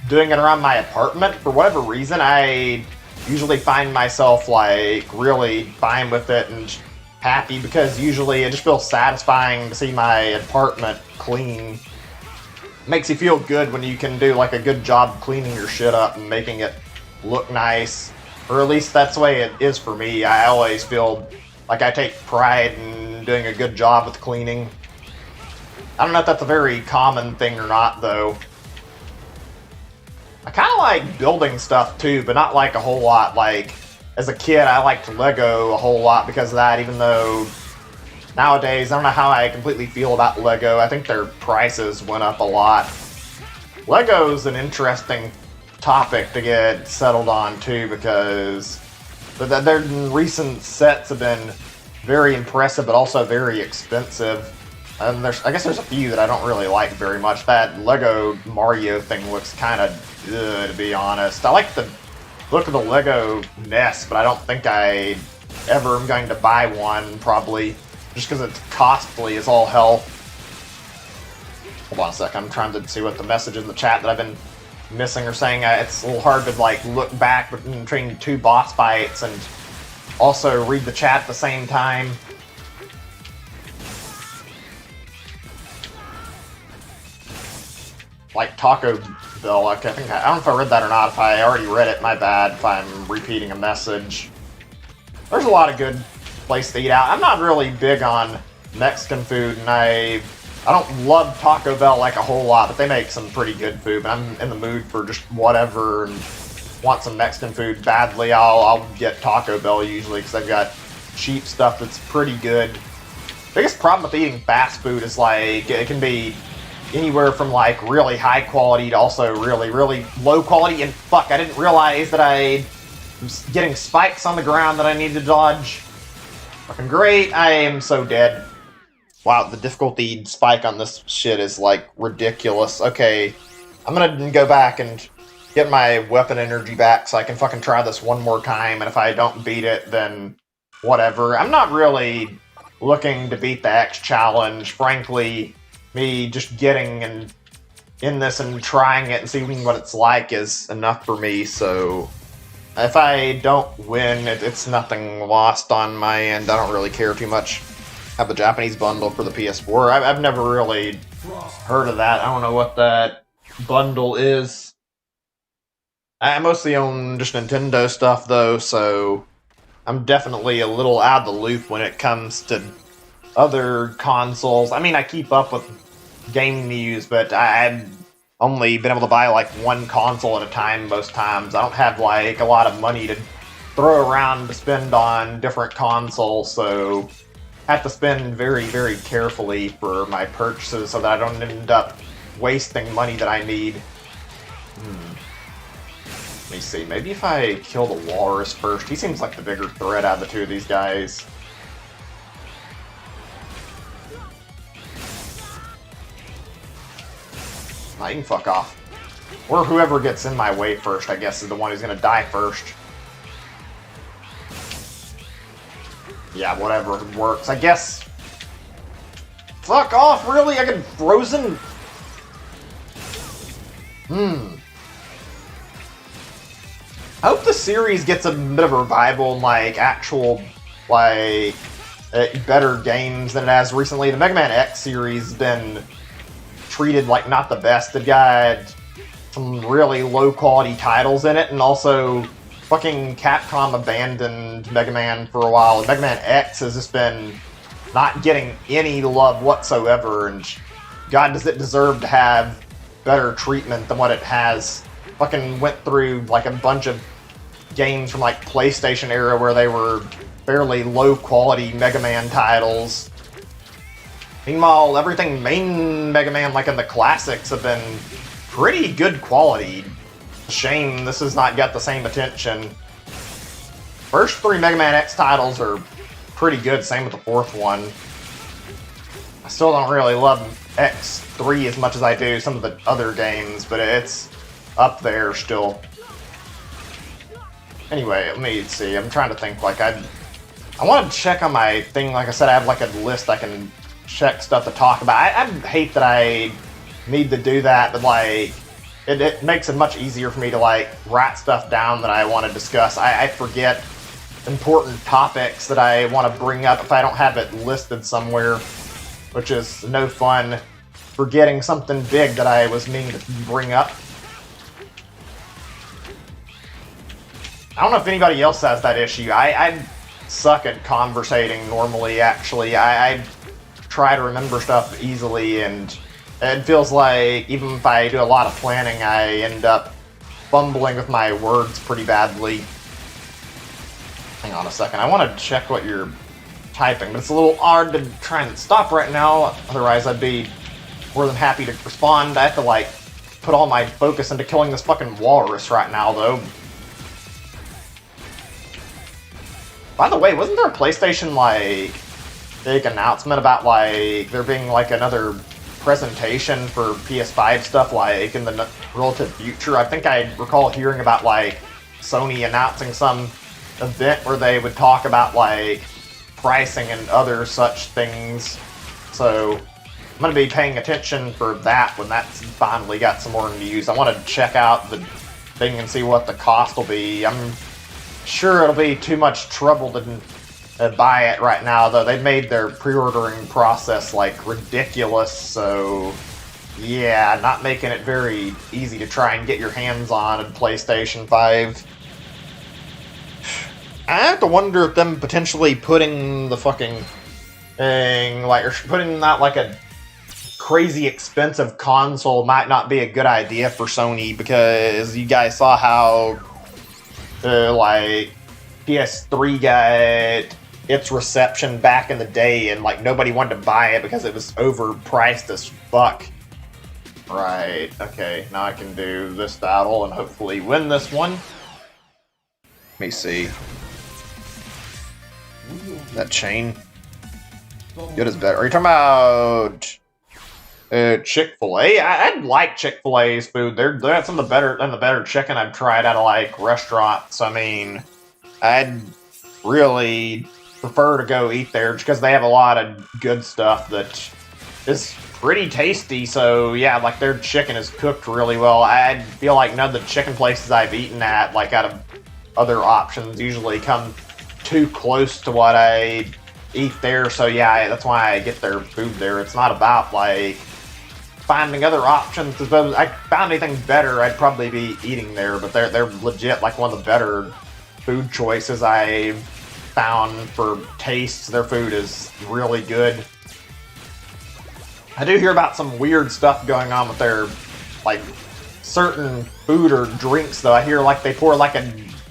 doing it around my apartment, for whatever reason, I usually find myself, like, really fine with it and happy, because usually it just feels satisfying to see my apartment clean. Makes you feel good when you can do, like, a good job cleaning your shit up and making it look nice. Or at least that's the way it is for me. I always feel like I take pride in doing a good job with cleaning. I don't know if that's a very common thing or not, though. I kind of like building stuff, too, but not, like, a whole lot. Like, as a kid, I liked Lego a whole lot because of that, even though nowadays, I don't know how I completely feel about Lego. I think their prices went up a lot. Lego's an interesting topic to get settled on, too, because their recent sets have been very impressive, but also very expensive. And I guess there's a few that I don't really like very much. That Lego Mario thing looks kind of good, to be honest. I like the look of the Lego NES, but I don't think I ever am going to buy one, probably, just because it's costly as all hell. Hold on a sec, I'm trying to see what the messages in the chat that I've been missing are saying. It's a little hard to like look back between two boss fights and also read the chat at the same time. Like Taco Bell, like I don't know if I read that or not. If I already read it, my bad if I'm repeating a message. There's a lot of good place to eat out. I'm not really big on Mexican food, and I don't love Taco Bell like a whole lot, but they make some pretty good food. But I'm in the mood for just whatever and want some Mexican food badly. I'll get Taco Bell usually because they've got cheap stuff that's pretty good. Biggest problem with eating fast food is like it can be anywhere from like really high quality to also really, really low quality. And fuck, I didn't realize that I was getting spikes on the ground that I needed to dodge. Fucking great, I am so dead. Wow, the difficulty spike on this shit is like ridiculous. Okay, I'm gonna go back and get my weapon energy back so I can fucking try this one more time, and if I don't beat it, then whatever. I'm not really looking to beat the X challenge, frankly. Me just getting in this and trying it and seeing what it's like is enough for me, so if I don't win, it's nothing lost on my end. I don't really care too much. I have the Japanese bundle for the PS4. I've never really heard of that. I don't know what that bundle is. I mostly own just Nintendo stuff, though, so I'm definitely a little out of the loop when it comes to other consoles. I mean, I keep up with gaming news, but I've only been able to buy like one console at a time most times. I don't have like a lot of money to throw around to spend on different consoles, so I have to spend very, very carefully for my purchases so that I don't end up wasting money that I need. Let me see, maybe if I kill the Walrus first. He seems like the bigger threat out of the two of these guys. I can fuck off. Or whoever gets in my way first, I guess, is the one who's gonna die first. Yeah, whatever works. I guess... Fuck off, really? I get frozen? I hope the series gets a bit of a revival in, like, actual, like, better games than it has recently. The Mega Man X series has been treated like not the best. It got some really low quality titles in it, and also fucking Capcom abandoned Mega Man for a while. Mega Man X has just been not getting any love whatsoever, and God, does it deserve to have better treatment than what it has. Fucking went through like a bunch of games from like PlayStation era where they were fairly low quality Mega Man titles. Meanwhile, everything main Mega Man, like in the classics, have been pretty good quality. Shame this has not got the same attention. First three Mega Man X titles are pretty good, same with the fourth one. I still don't really love X3 as much as I do some of the other games, but it's up there still. Anyway, let me see, I'm trying to think, like, I want to check on my thing. Like I said, I have like a list I can check stuff to talk about. I hate that I need to do that, but like it makes it much easier for me to like write stuff down that I want to discuss. I forget important topics that I want to bring up if I don't have it listed somewhere, which is no fun. Forgetting something big that I was meaning to bring up. I don't know if anybody else has that issue. I suck at conversating normally, actually. I try to remember stuff easily, and it feels like even if I do a lot of planning, I end up fumbling with my words pretty badly. Hang on a second. I want to check what you're typing, but it's a little hard to try and stop right now. Otherwise, I'd be more than happy to respond. I have to, like, put all my focus into killing this fucking walrus right now, though. By the way, wasn't there a PlayStation, like, big announcement about, like, there being, like, another presentation for PS5 stuff, like, in the relative future? I think I recall hearing about, like, Sony announcing some event where they would talk about, like, pricing and other such things. So I'm going to be paying attention for that when that's finally got some more news. I want to check out the thing and see what the cost will be. I'm sure it'll be too much trouble to buy it right now, though. They've made their pre-ordering process, like, ridiculous, so yeah, not making it very easy to try and get your hands on a PlayStation 5. I have to wonder if them potentially putting the fucking thing, like, or putting out, like, a crazy expensive console might not be a good idea for Sony, because you guys saw how like, PS3 got its reception back in the day, and, like, nobody wanted to buy it because it was overpriced as fuck. Right, okay, now I can do this battle and hopefully win this one. Let me see. That chain. Good is better. Are you talking about Chick-fil-A? I like Chick-fil-A's food. They're some of the better chicken I've tried out of, like, restaurants. I mean, I'd really prefer to go eat there because they have a lot of good stuff that is pretty tasty. So yeah, like, their chicken is cooked really well. I feel like none of the chicken places I've eaten at, like, out of other options, usually come too close to what I eat there. So yeah, that's why I get their food there. It's not about, like, finding other options, because if I found anything better, I'd probably be eating there. But they're legit, like, one of the better food choices I've found for taste. Their food is really good. I do hear about some weird stuff going on with their, like, certain food or drinks, though. I hear, like, they pour, like, a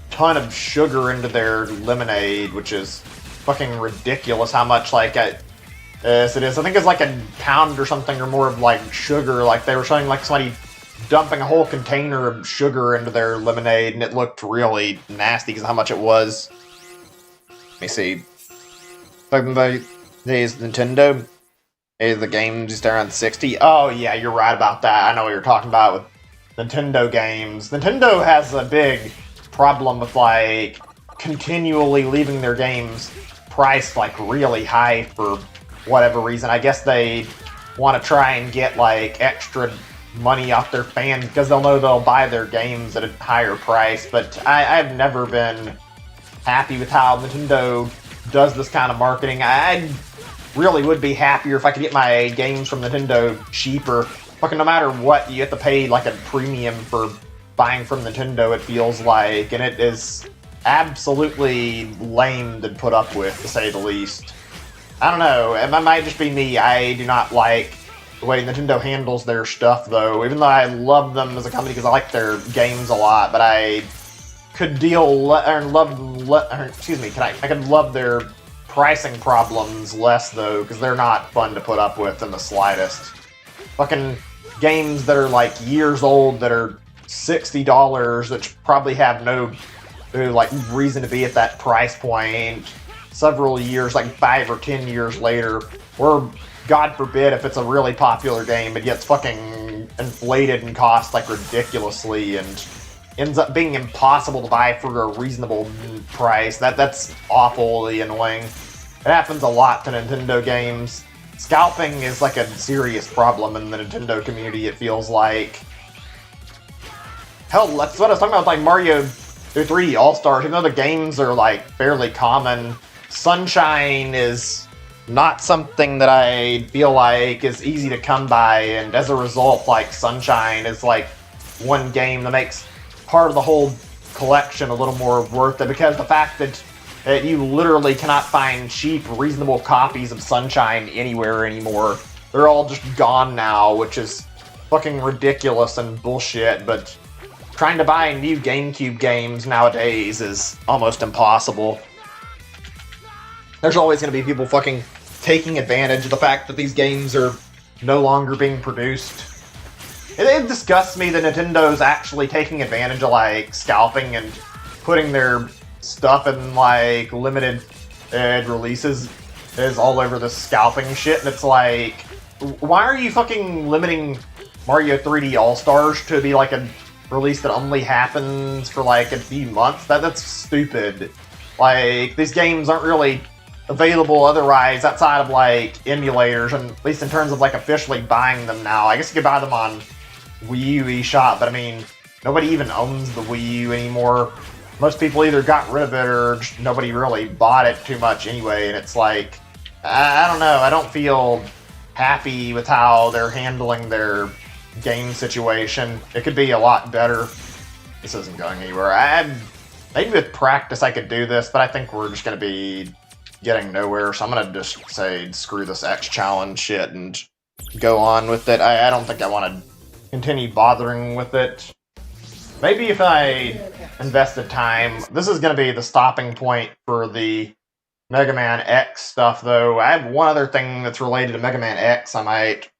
ton of sugar into their lemonade, which is fucking ridiculous how much, like, yes, it is. I think it's like a pound or something or more of, like, sugar. Like, they were showing, like, somebody dumping a whole container of sugar into their lemonade, and it looked really nasty because of how much it was. Let me see. Talking about today's Nintendo. The games just around 60. Oh, yeah, you're right about that. I know what you're talking about with Nintendo games. Nintendo has a big problem with, like, continually leaving their games priced, like, really high for whatever reason. I guess they want to try and get, like, extra money off their fans because they'll know they'll buy their games at a higher price. But I've never been happy with how Nintendo does this kind of marketing. I really would be happier if I could get my games from Nintendo cheaper. Fucking no matter what, you have to pay, like, a premium for buying from Nintendo, it feels like, and it is absolutely lame to put up with, to say the least. I don't know, it might just be me. I do not like the way Nintendo handles their stuff, though, even though I love them as a company because I like their games a lot, but I could I could love their pricing problems less, though, because they're not fun to put up with in the slightest. Fucking games that are, like, years old that are $60, which probably have no, like, reason to be at that price point several years, like 5 or 10 years later, or God forbid if it's a really popular game, it gets fucking inflated and costs, like, ridiculously and ends up being impossible to buy for a reasonable price. That's awfully annoying. It happens a lot to Nintendo games. Scalping is, like, a serious problem in the Nintendo community, it feels like. Hell, that's what I was talking about with, like, Mario 3D All-Stars. Even though the games are, like, fairly common, Sunshine is not something that I feel like is easy to come by, and as a result, like, Sunshine is, like, one game that makes part of the whole collection a little more worth it, because the fact that you literally cannot find cheap, reasonable copies of Sunshine anywhere anymore. They're all just gone now, which is fucking ridiculous and bullshit, but trying to buy new GameCube games nowadays is almost impossible. there's always going to be people fucking taking advantage of the fact that these games are no longer being produced. It disgusts me that Nintendo's actually taking advantage of, like, scalping and putting their stuff in, like, limited releases is all over the scalping shit, and it's like, why are you fucking limiting Mario 3D All-Stars to be, like, a release that only happens for, like, a few months? That's stupid. Like, these games aren't really available otherwise outside of, like, emulators, and at least in terms of, like, officially buying them now. I guess you could buy them on Wii U eShop, but I mean, nobody even owns the Wii U anymore. Most people either got rid of it or just nobody really bought it too much anyway, and it's like, I don't know, I don't feel happy with how they're handling their game situation. It could be a lot better. This isn't going anywhere. Maybe with practice I could do this, but I think we're just going to be getting nowhere, so I'm going to just say screw this X challenge shit and go on with it. I don't think I want to continue bothering with it. Maybe if I invested time. This is going to be the stopping point for the Mega Man X stuff, though. I have one other thing that's related to Mega Man X I might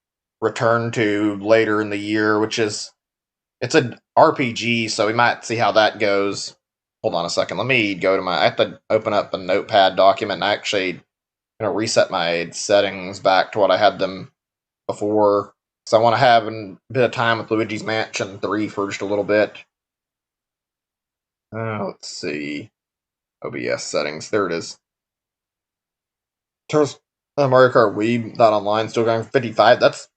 return to later in the year, which is, it's an RPG, so we might see how that goes. Hold on a second. Let me go to I have to open up a notepad document and actually reset my settings back to what I had them before. So I want to have a bit of time with Luigi's Mansion 3 for just a little bit. Let's see. OBS settings. There it is. Turns Mario Kart Wii .online still going for 55. That's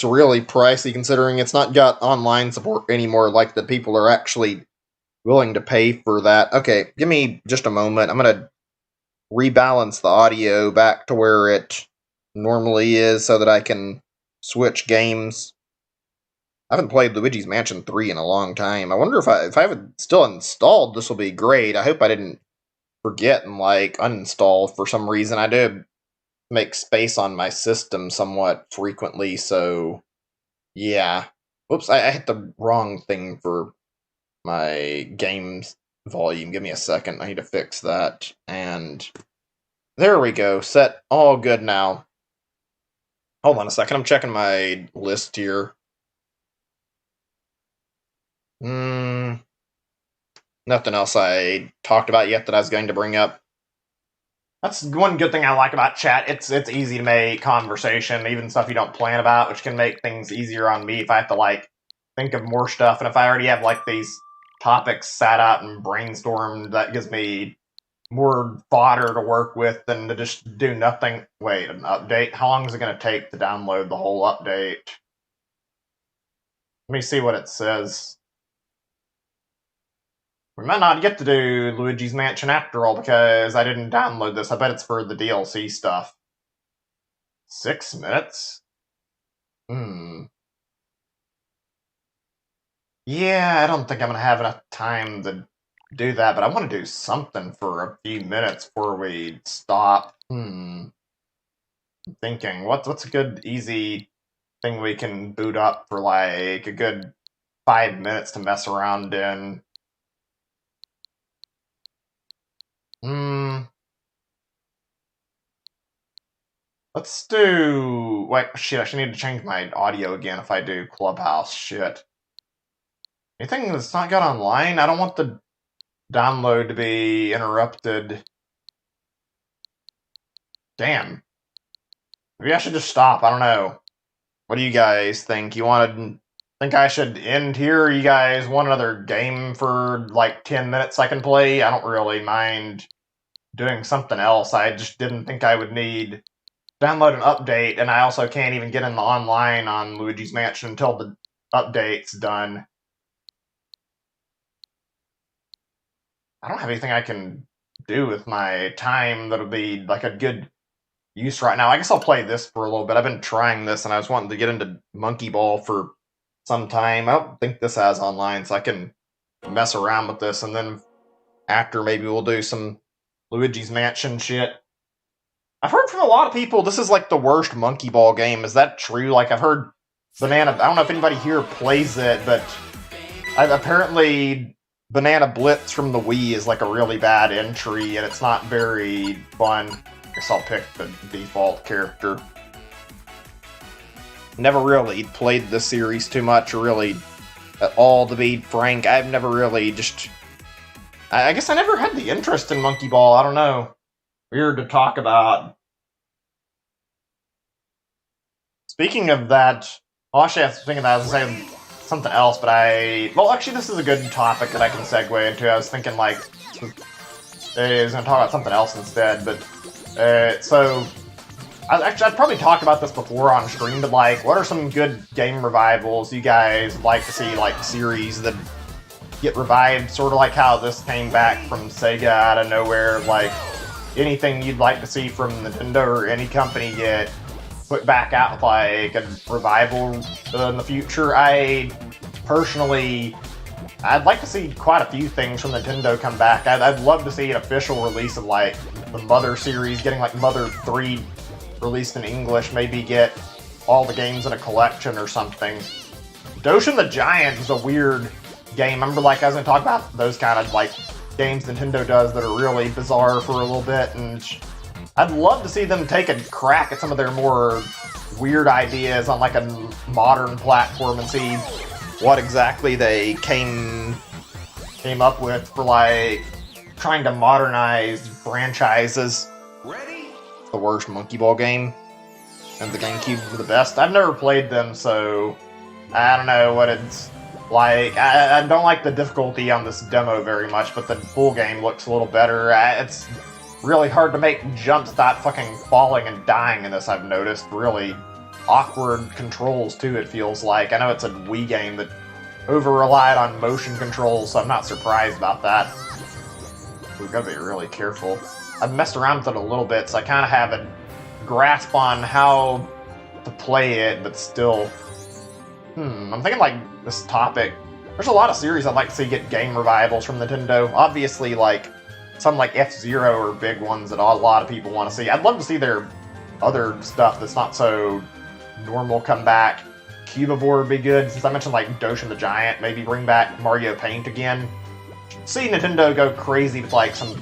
really pricey considering it's not got online support anymore. Like that people are actually willing to pay for that. Okay, give me just a moment. I'm gonna rebalance the audio back to where it normally is so that I can switch games. I haven't played Luigi's Mansion 3 in a long time. I wonder if I have it still installed, this will be great. I hope I didn't forget and like uninstall for some reason. I did make space on my system somewhat frequently, so yeah. Whoops, I hit the wrong thing for my games volume. Give me a second. I need to fix that. And there we go. Set. All good now. Hold on a second. I'm checking my list here. Nothing else I talked about yet that I was going to bring up. That's one good thing I like about chat. It's easy to make conversation, even stuff you don't plan about, which can make things easier on me if I have to like think of more stuff. And if I already have like these topics sat out and brainstormed, that gives me more fodder to work with than to just do nothing. Wait, an update? How long is it going to take to download the whole update? Let me see what it says. We might not get to do Luigi's Mansion after all because I didn't download this. I bet it's for the DLC stuff. 6 minutes? Yeah, I don't think I'm going to have enough time to do that, but I want to do something for a few minutes before we stop. I'm thinking, what's a good, easy thing we can boot up for like a good 5 minutes to mess around in? Let's do... Wait, shit, I should need to change my audio again if I do Clubhouse. Shit. Anything that's not got online? I don't want the download to be interrupted. Damn. Maybe I should just stop. I don't know. What do you guys think? Think I should end here? Or you guys want another game for like 10 minutes I can play? I don't really mind doing something else. I just didn't think I would need download an update, and I also can't even get in the online on Luigi's Mansion until the update's done. I don't have anything I can do with my time that'll be like a good use right now. I guess I'll play this for a little bit. I've been trying this, and I was wanting to get into Monkey Ball for some time. I don't think this has online, so I can mess around with this, and then after maybe we'll do some Luigi's Mansion shit. I've heard from a lot of people this is like the worst Monkey Ball game. Is that true? Like, I've heard Banana... I don't know if anybody here plays it, but apparently Banana Blitz from the Wii is like a really bad entry, and it's not very fun. Guess I'll pick the default character. Never really played the series too much, or really at all, to be frank. I've never really just... I guess I never had the interest in Monkey Ball, I don't know. Weird to talk about. Speaking of that, well, actually I was thinking that I was saying something else, but well, actually this is a good topic that I can segue into. I was thinking, like, I was going to talk about something else instead, but, so, I'd probably talked about this before on stream, but, like, what are some good game revivals you guys would like to see, like, series that get revived, sort of like how this came back from Sega out of nowhere, like, anything you'd like to see from Nintendo or any company get put back out with, like, a revival in the future. Personally, I'd like to see quite a few things from Nintendo come back. I'd love to see an official release of, like, the Mother series, getting, like, Mother 3 released in English, maybe get all the games in a collection or something. Doshin the Giant is a weird game. Remember, like, I was going to talk about those kind of, like, games Nintendo does that are really bizarre for a little bit, and I'd love to see them take a crack at some of their more weird ideas on, like, a modern platform and see what exactly they came up with for, like, trying to modernize franchises. Ready? The worst Monkey Ball game, and the GameCube were the best. I've never played them, so I don't know what it's like. I don't like the difficulty on this demo very much, but the full game looks a little better. It's really hard to make jumps without fucking falling and dying in this, I've noticed. Really awkward controls, too, it feels like. I know it's a Wii game that over-relied on motion controls, so I'm not surprised about that. We've got to be really careful. I've messed around with it a little bit, so I kind of have a grasp on how to play it, but still... I'm thinking, like, this topic... There's a lot of series I'd like to see get game revivals from Nintendo. Obviously, like, some like F-Zero are big ones that a lot of people want to see. I'd love to see their other stuff that's not so normal come back. Cubivore would be good, since I mentioned, like, Doshin the Giant. Maybe bring back Mario Paint again. See Nintendo go crazy with, like, some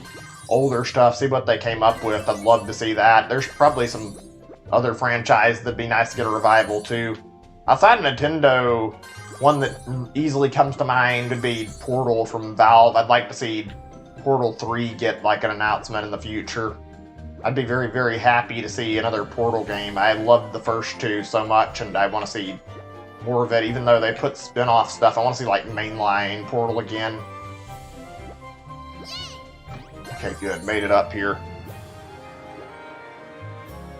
older stuff, see what they came up with. I'd love to see that. There's probably some other franchise that'd be nice to get a revival, too. Outside of Nintendo, one that easily comes to mind would be Portal from Valve. I'd like to see Portal 3 get, like, an announcement in the future. I'd be very, very happy to see another Portal game. I loved the first two so much, and I want to see more of it. Even though they put spin-off stuff, I want to see, like, mainline Portal again. Okay, good. Made it up here.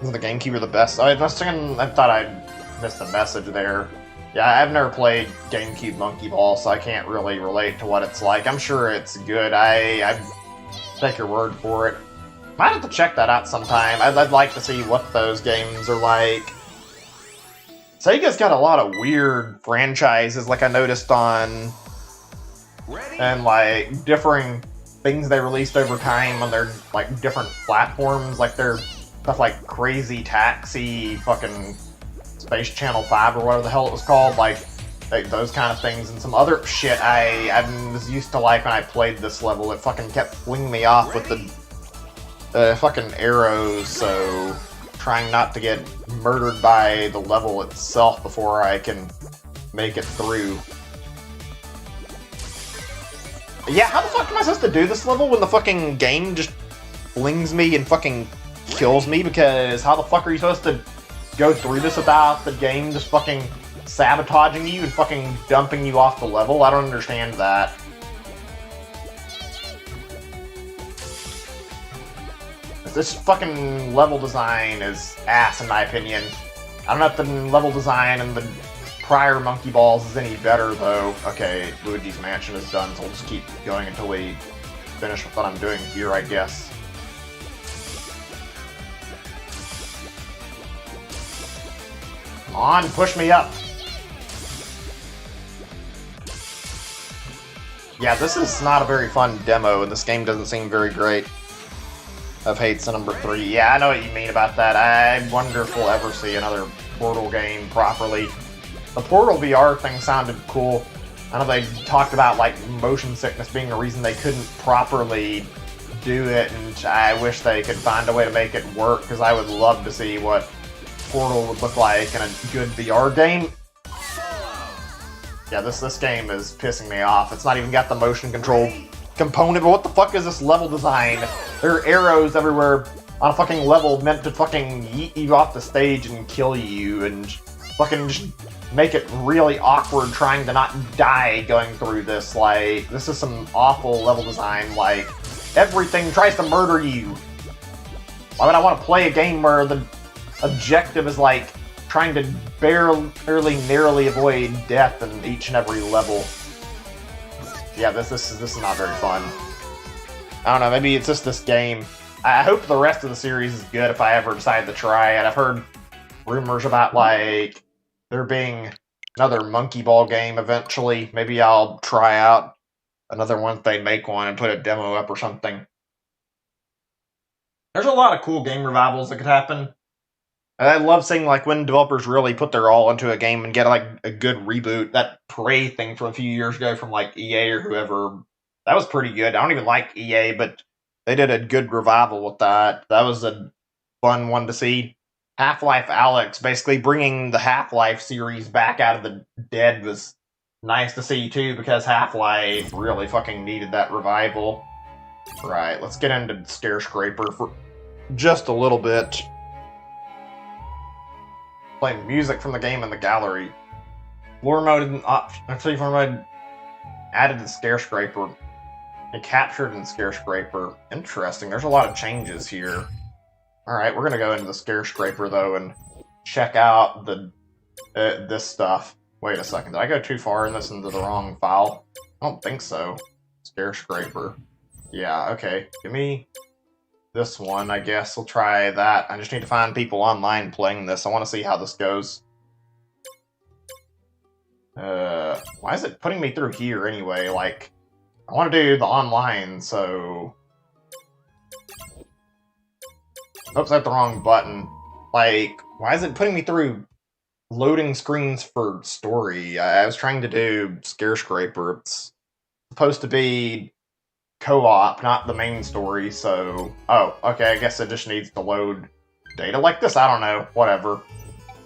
Isn't the GameCube the best? I thought I missed a message there. Yeah, I've never played GameCube Monkey Ball, so I can't really relate to what it's like. I'm sure it's good. I take your word for it. Might have to check that out sometime. I'd like to see what those games are like. Sega's got a lot of weird franchises, like I noticed on... And, like, differing things they released over time on their, like, different platforms. Like, their stuff like Crazy Taxi, fucking Space Channel 5 or whatever the hell it was called. Like those kind of things, and some other shit I was used to like when I played this level. It fucking kept flinging me off with the fucking arrows, so trying not to get murdered by the level itself before I can make it through. Yeah, how the fuck am I supposed to do this level when the fucking game just flings me and fucking kills me? Because how the fuck are you supposed to go through this without the game just fucking sabotaging you and fucking dumping you off the level? I don't understand that. This fucking level design is ass, in my opinion. I don't know if the level design in the prior Monkey Balls is any better, though. Okay, Luigi's Mansion is done, so we'll just keep going until we finish with what I'm doing here, I guess. Come on, push me up! Yeah, this is not a very fun demo, and this game doesn't seem very great. Of Hates number 3. Yeah, I know what you mean about that. I wonder if we'll ever see another Portal game properly. The Portal VR thing sounded cool. I know they talked about, like, motion sickness being the reason they couldn't properly do it, and I wish they could find a way to make it work, because I would love to see what Portal would look like in a good VR game. Yeah, this game is pissing me off. It's not even got the motion control component, but what the fuck is this level design? There are arrows everywhere on a fucking level meant to fucking yeet you off the stage and kill you, and fucking just make it really awkward trying to not die going through this. Like, this is some awful level design. Like, everything tries to murder you. Why would I want to play a game where the objective is, like, trying to barely, narrowly avoid death in each and every level? Yeah, this is not very fun. I don't know, maybe it's just this game. I hope the rest of the series is good if I ever decide to try it. I've heard rumors about, like, there being another Monkey Ball game eventually. Maybe I'll try out another one if they make one and put a demo up or something. There's a lot of cool game revivals that could happen. I love seeing, like, when developers really put their all into a game and get, like, a good reboot. That Prey thing from a few years ago from, like, EA or whoever, that was pretty good. I don't even like EA, but they did a good revival with that. That was a fun one to see. Half-Life Alyx, basically bringing the Half-Life series back out of the dead, was nice to see, too, because Half-Life really fucking needed that revival. Right, let's get into Scarescraper for just a little bit. Playing music from the game in the gallery. Floor mode and actually floor mode added to Scarescraper. It captured in Scarescraper. Interesting, there's a lot of changes here. Alright, we're gonna go into the Scarescraper though and check out the this stuff. Wait a second, did I go too far in this into the wrong file? I don't think so. Scarescraper. Yeah, okay. Give me this one, I guess. We'll try that. I just need to find people online playing this. I want to see how this goes. Why is it putting me through here anyway? Like, I want to do the online, so... Oops, I hit the wrong button. Like, why is it putting me through loading screens for story? I was trying to do Scarescraper. It's supposed to be co-op, not the main story, so... Oh, okay, I guess it just needs to load data like this? I don't know, whatever.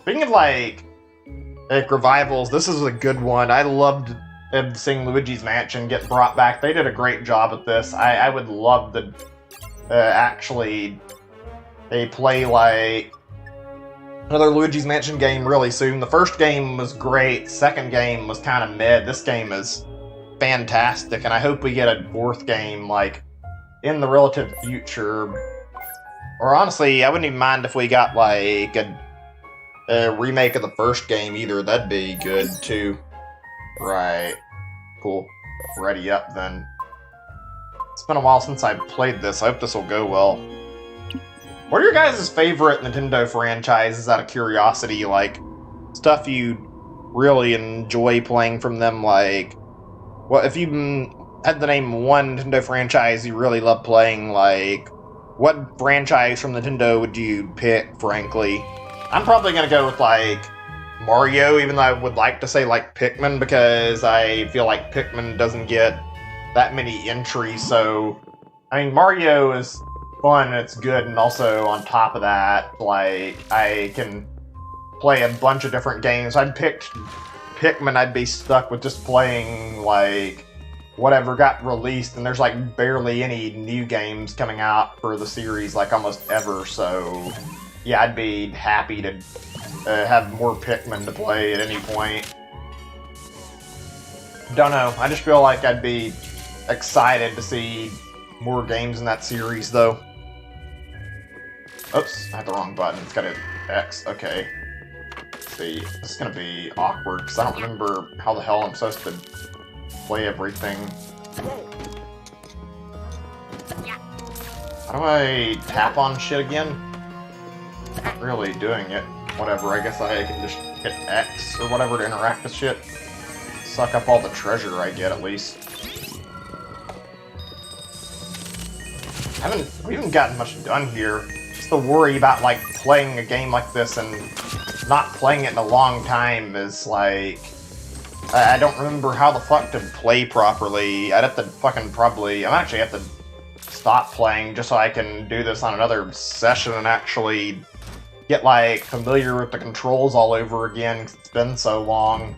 Speaking of, like revivals, this is a good one. I loved seeing Luigi's Mansion get brought back. They did a great job at this. I would love to actually play, like, another Luigi's Mansion game really soon. The first game was great, second game was kind of mid. This game is fantastic, and I hope we get a fourth game, like, in the relative future. Or honestly, I wouldn't even mind if we got, like, a remake of the first game either. That'd be good, too. Right. Cool. Ready up, then. It's been a while since I played this. I hope this will go well. What are your guys' favorite Nintendo franchises, out of curiosity? Like, stuff you really enjoy playing from them, like... Well, if you had to name one Nintendo franchise you really love playing, like, what franchise from Nintendo would you pick, frankly? I'm probably gonna go with, like, Mario, even though I would like to say, like, Pikmin, because I feel like Pikmin doesn't get that many entries, so... I mean, Mario is fun and it's good, and also, on top of that, like, I can play a bunch of different games. I'd picked Pikmin, I'd be stuck with just playing, like, whatever got released, and there's, like, barely any new games coming out for the series, like, almost ever, so yeah, I'd be happy to have more Pikmin to play at any point. Don't know, I just feel like I'd be excited to see more games in that series, though. Oops, I hit the wrong button, it's got an X, okay. See, this is gonna be awkward because I don't remember how the hell I'm supposed to play everything. How do I tap on shit again? Not really doing it. Whatever, I guess I can just hit X or whatever to interact with shit. Suck up all the treasure I get, at least. We haven't gotten much done here. Just the worry about, like, playing a game like this and not playing it in a long time is, like... I don't remember how the fuck to play properly. I'd have to fucking probably... I'm actually have to stop playing just so I can do this on another session and actually get, like, familiar with the controls all over again, because it's been so long.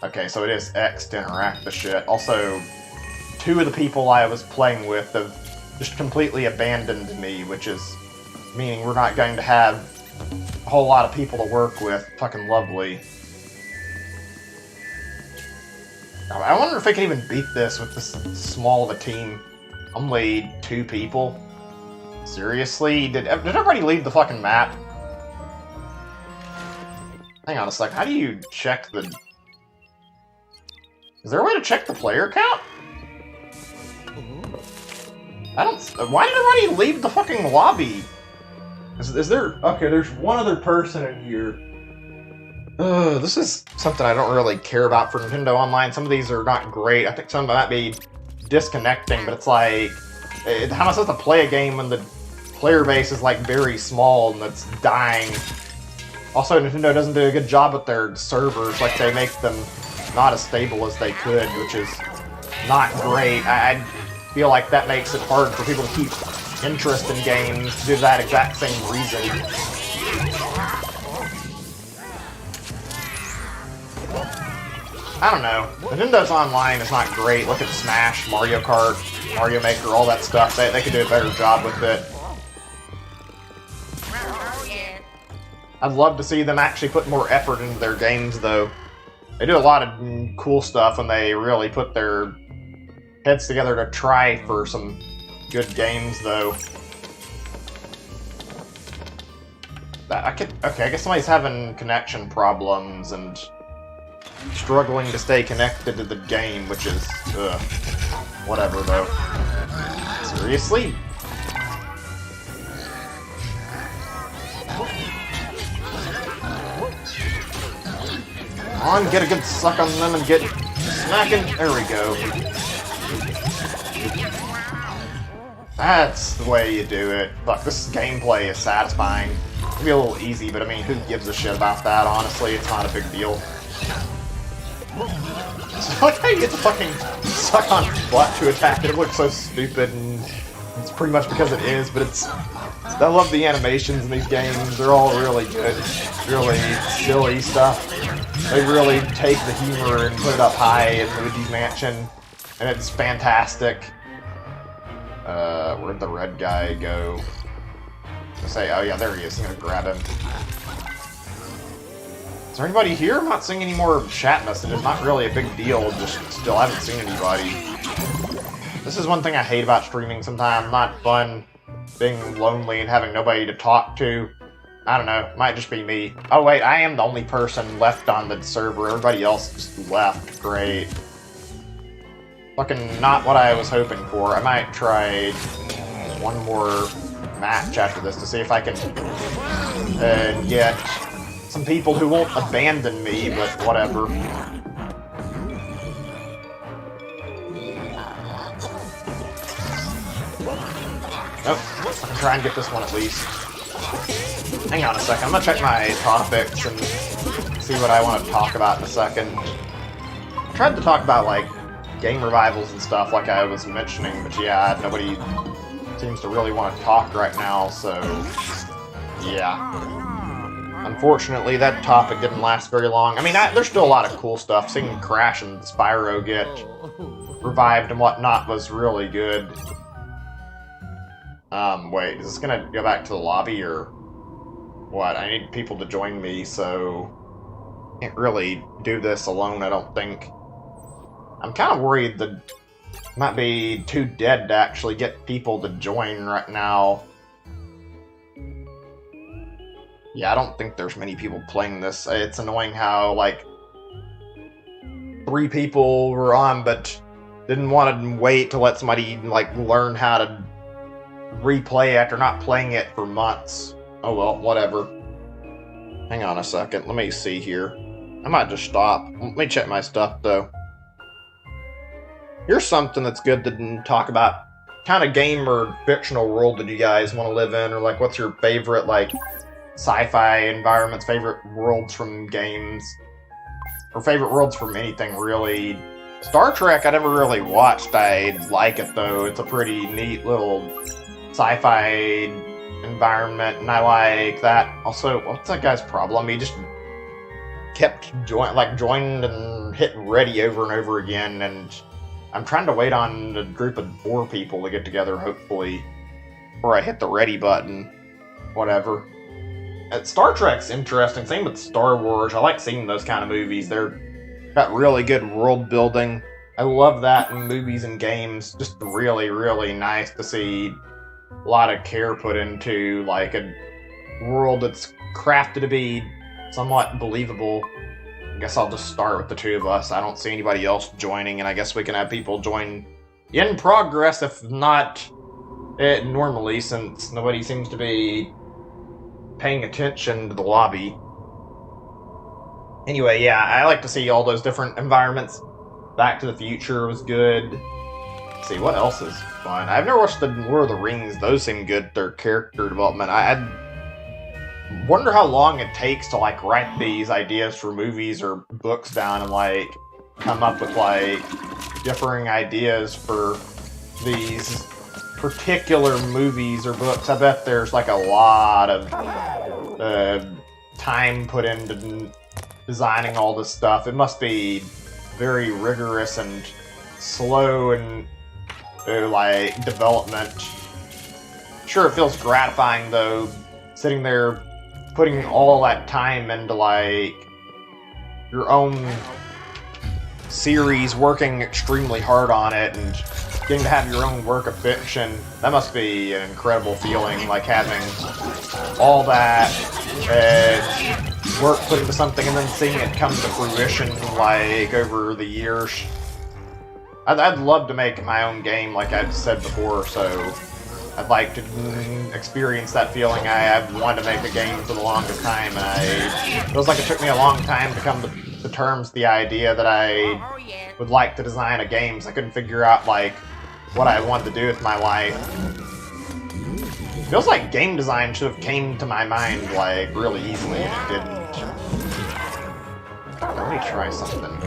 Okay, so it is X to interact with shit. Also, 2 of the people I was playing with have just completely abandoned me, which is meaning we're not going to have a whole lot of people to work with. Fucking lovely. I wonder if I can even beat this with this small of a team. Only 2 people? Seriously? Did everybody leave the fucking map? Hang on a sec, how do you check the... Is there a way to check the player count? I don't... Why did everybody leave the fucking lobby? Is there... Okay, there's one other person in here. This is something I don't really care about for Nintendo Online. Some of these are not great. I think some of them might be disconnecting, but it's like... How am I supposed to play a game when the player base is, like, very small and it's dying? Also, Nintendo doesn't do a good job with their servers. Like, they make them not as stable as they could, which is not great. I feel like that makes it hard for people to keep interest in games due to that exact same reason. I don't know. Nintendo's Online is not great. Look at Smash, Mario Kart, Mario Maker, all that stuff. They could do a better job with it. I'd love to see them actually put more effort into their games, though. They do a lot of cool stuff when they really put their heads together to try for some good games, though. Okay, I guess somebody's having connection problems and struggling to stay connected to the game, which is, whatever, though. Seriously? Come on, get a good suck on them and get smacking. There we go. That's the way you do it. Look, this gameplay is satisfying. Maybe a little easy, but I mean, who gives a shit about that, honestly? It's not a big deal. So, like how you get to fucking suck on butt to attack it. It looks so stupid, and it's pretty much because it is, but it's... I love the animations in these games. They're all really good. Really silly stuff. They really take the humor and put it up high in Luigi's Mansion, and it's fantastic. Where'd the red guy go? Oh yeah, there he is. I'm gonna grab him. Is there anybody here? I'm not seeing any more chat messages. Not really a big deal, just still haven't seen anybody. This is one thing I hate about streaming sometimes. Not fun being lonely and having nobody to talk to. I don't know, might just be me. Oh wait, I am the only person left on the server. Everybody else just left. Great. Fucking not what I was hoping for. I might try one more match after this to see if I can get some people who won't abandon me, but whatever. Oh, I can try and get this one at least. Hang on a second, I'm gonna check my topics and see what I want to talk about in a second. I tried to talk about, like, game revivals and stuff like I was mentioning, but yeah, nobody seems to really want to talk right now, so yeah. Unfortunately, that topic didn't last very long. I mean, there's still a lot of cool stuff. Seeing Crash and Spyro get revived and whatnot was really good. Wait, is this gonna go back to the lobby, or what? I need people to join me, so can't really do this alone, I don't think. I'm kind of worried that it might be too dead to actually get people to join right now. Yeah, I don't think there's many people playing this. It's annoying how, like, 3 people were on, but didn't want to wait to let somebody, like, learn how to replay after not playing it for months. Oh well, whatever. Hang on a second, let me see here. I might just stop. Let me check my stuff, though. Here's something that's good to talk about. Kind of game or fictional world that you guys want to live in, or, like, what's your favorite, like, sci-fi environments, favorite worlds from games, or favorite worlds from anything, really. Star Trek I never really watched. I like it though. It's a pretty neat little sci-fi environment, and I like that. Also, what's that guy's problem? He just kept joined and hit ready over and over again, and I'm trying to wait on a group of more people to get together, hopefully, before I hit the ready button. Whatever. Star Trek's interesting. Same with Star Wars. I like seeing those kind of movies. They're got really good world building. I love that in movies and games. Just really, really nice to see a lot of care put into like a world that's crafted to be somewhat believable. I guess I'll just start with the two of us. I don't see anybody else joining, and I guess we can have people join in progress, if not normally, since nobody seems to be paying attention to the lobby. Anyway, yeah, I like to see all those different environments. Back to the Future was good. Let's see, what else is fun? I've never watched the Lord of the Rings. Those seem good, their character development. I wonder how long it takes to, like, write these ideas for movies or books down and, like, come up with, like, differing ideas for these particular movies or books. I bet there's, like, a lot of time put into designing all this stuff. It must be very rigorous and slow and like development. Sure, it feels gratifying though, sitting there putting all that time into like your own series, working extremely hard on it and getting to have your own work of fiction. That must be an incredible feeling, like having all that work put into something and then seeing it come to fruition like over the years. I'd love to make my own game, like I've said before, so I'd like to experience that feeling. I've wanted to make a game for the longest time, and it feels like it took me a long time to come to terms with the idea that I would like to design a game, so I couldn't figure out like what I wanted to do with my life. Feels like game design should have came to my mind like really easily, and it didn't. Let me try something.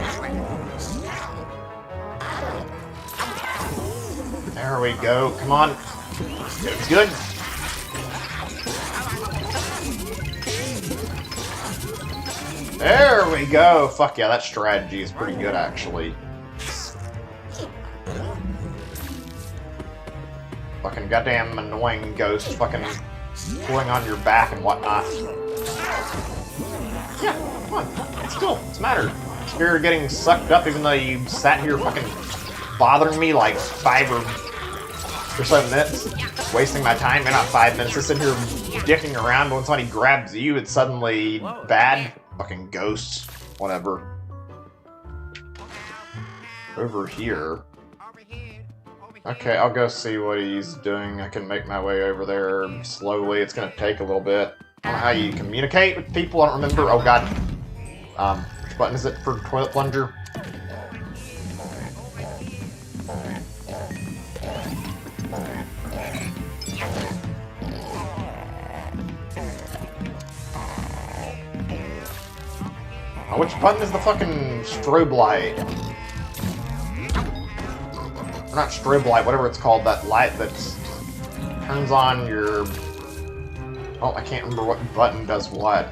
There we go. Come on. It's good. There we go. Fuck yeah, that strategy is pretty good actually. Fucking goddamn annoying ghost fucking pulling on your back and whatnot. Yeah, come on. Let's go. What's the matter? Scared of getting sucked up even though you sat here fucking bothering me like 5 or so minutes? Wasting my time? Maybe not 5 minutes. Just sitting here dicking around, but when somebody grabs you, it's suddenly bad. Fucking ghosts. Whatever. Over here. Okay, I'll go see what he's doing. I can make my way over there slowly. It's gonna take a little bit. I don't know how you communicate with people. I don't remember. Oh god. Which button is it for toilet plunger? Oh, which button is the fucking strobe light? Or not strobe light, whatever it's called, that light that turns on your... Oh, I can't remember what button does what.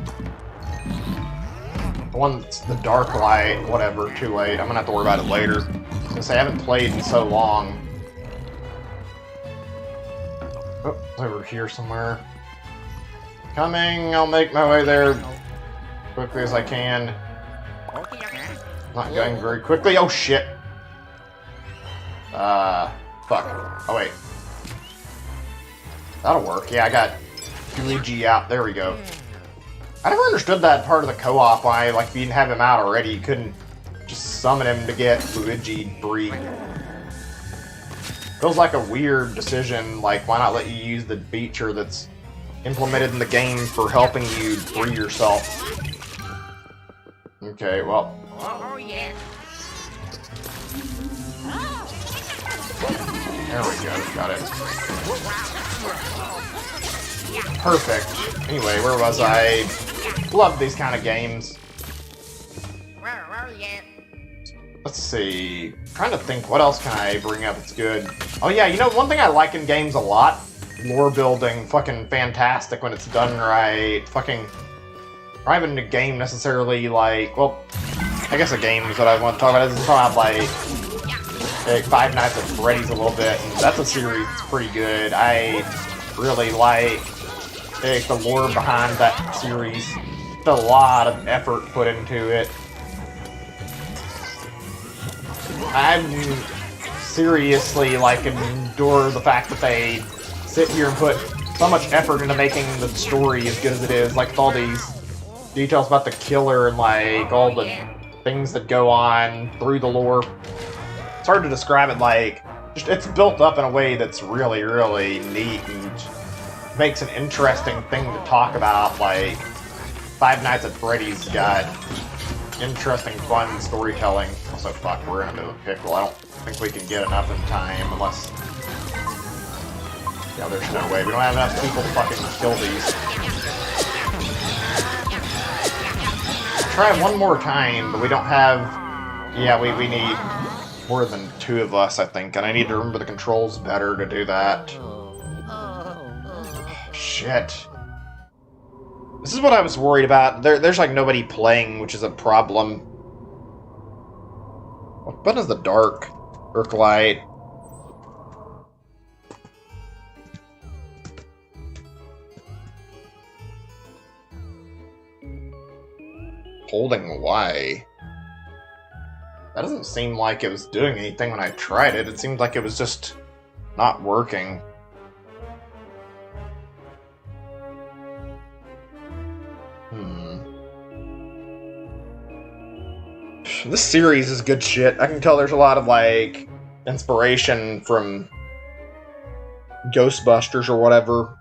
The one that's the dark light, whatever, too late. I'm gonna have to worry about it later. Since I haven't played in so long. Oh, it's over here somewhere. Coming, I'll make my way there quickly as I can. Not going very quickly. Oh shit! Fuck. Oh wait. That'll work. Yeah, I got Luigi out. There we go. I never understood that part of the co-op, why, like, if you didn't have him out already, you couldn't just summon him to get Luigi free. Feels like a weird decision, like, why not let you use the feature that's implemented in the game for helping you free yourself? Okay, well... Oh, yeah. There we go, got it. Perfect. Anyway, where was I? Love these kind of games. let's see. I'm trying to think, what else can I bring up that's good? Oh yeah, you know, one thing I like in games a lot, lore building, fucking fantastic when it's done right. Fucking, not even a game necessarily like, well, I guess a game is what I want to talk about. Is talking about like Five Nights at Freddy's a little bit, and that's a series that's pretty good. I really like the lore behind that series. There's a lot of effort put into it. I'm seriously like endure the fact that they sit here and put so much effort into making the story as good as it is, like with all these details about the killer and like all the things that go on through the lore. It's hard to describe it, like, just, it's built up in a way that's really, really neat and makes an interesting thing to talk about. Like, Five Nights at Freddy's got interesting, fun storytelling. Also, fuck, we're in a bit of a pickle. I don't think we can get enough in time unless... Yeah, there's no way. We don't have enough people to fucking kill these. Try one more time, but we don't have... Yeah, we need more than 2 of us, I think, and I need to remember the controls better to do that. Shit. This is what I was worried about. There's like nobody playing, which is a problem. What button is the dark light? Holding Y. That doesn't seem like it was doing anything when I tried it. It seemed like it was just not working. This series is good shit. I can tell there's a lot of, like, inspiration from Ghostbusters or whatever.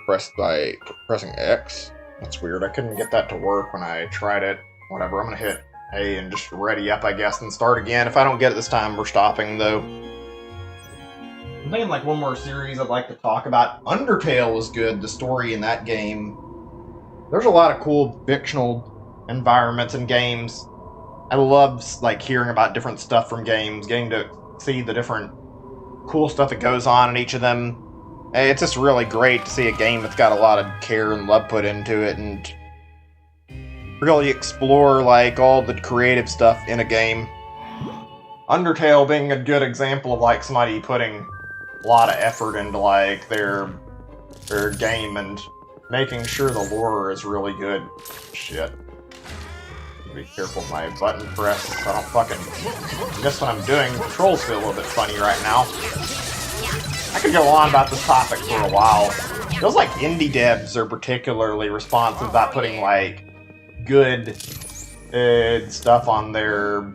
Pressing X? That's weird. I couldn't get that to work when I tried it. Whatever, I'm gonna hit A and just ready up, I guess, and start again. If I don't get it this time, we're stopping, though. I'm thinking, like, one more series I'd like to talk about. Undertale was good, the story in that game. There's a lot of cool fictional environments in games. I love, like, hearing about different stuff from games, getting to see the different cool stuff that goes on in each of them. It's just really great to see a game that's got a lot of care and love put into it, and really explore, like, all the creative stuff in a game. Undertale being a good example of, like, somebody putting a lot of effort into, like, their game and making sure the lore is really good. Shit. Be careful with my button press so I don't fucking miss what I'm doing. Controls feel a little bit funny right now. I could go on about this topic for a while. It feels like indie devs are particularly responsive about putting, like, good stuff on their...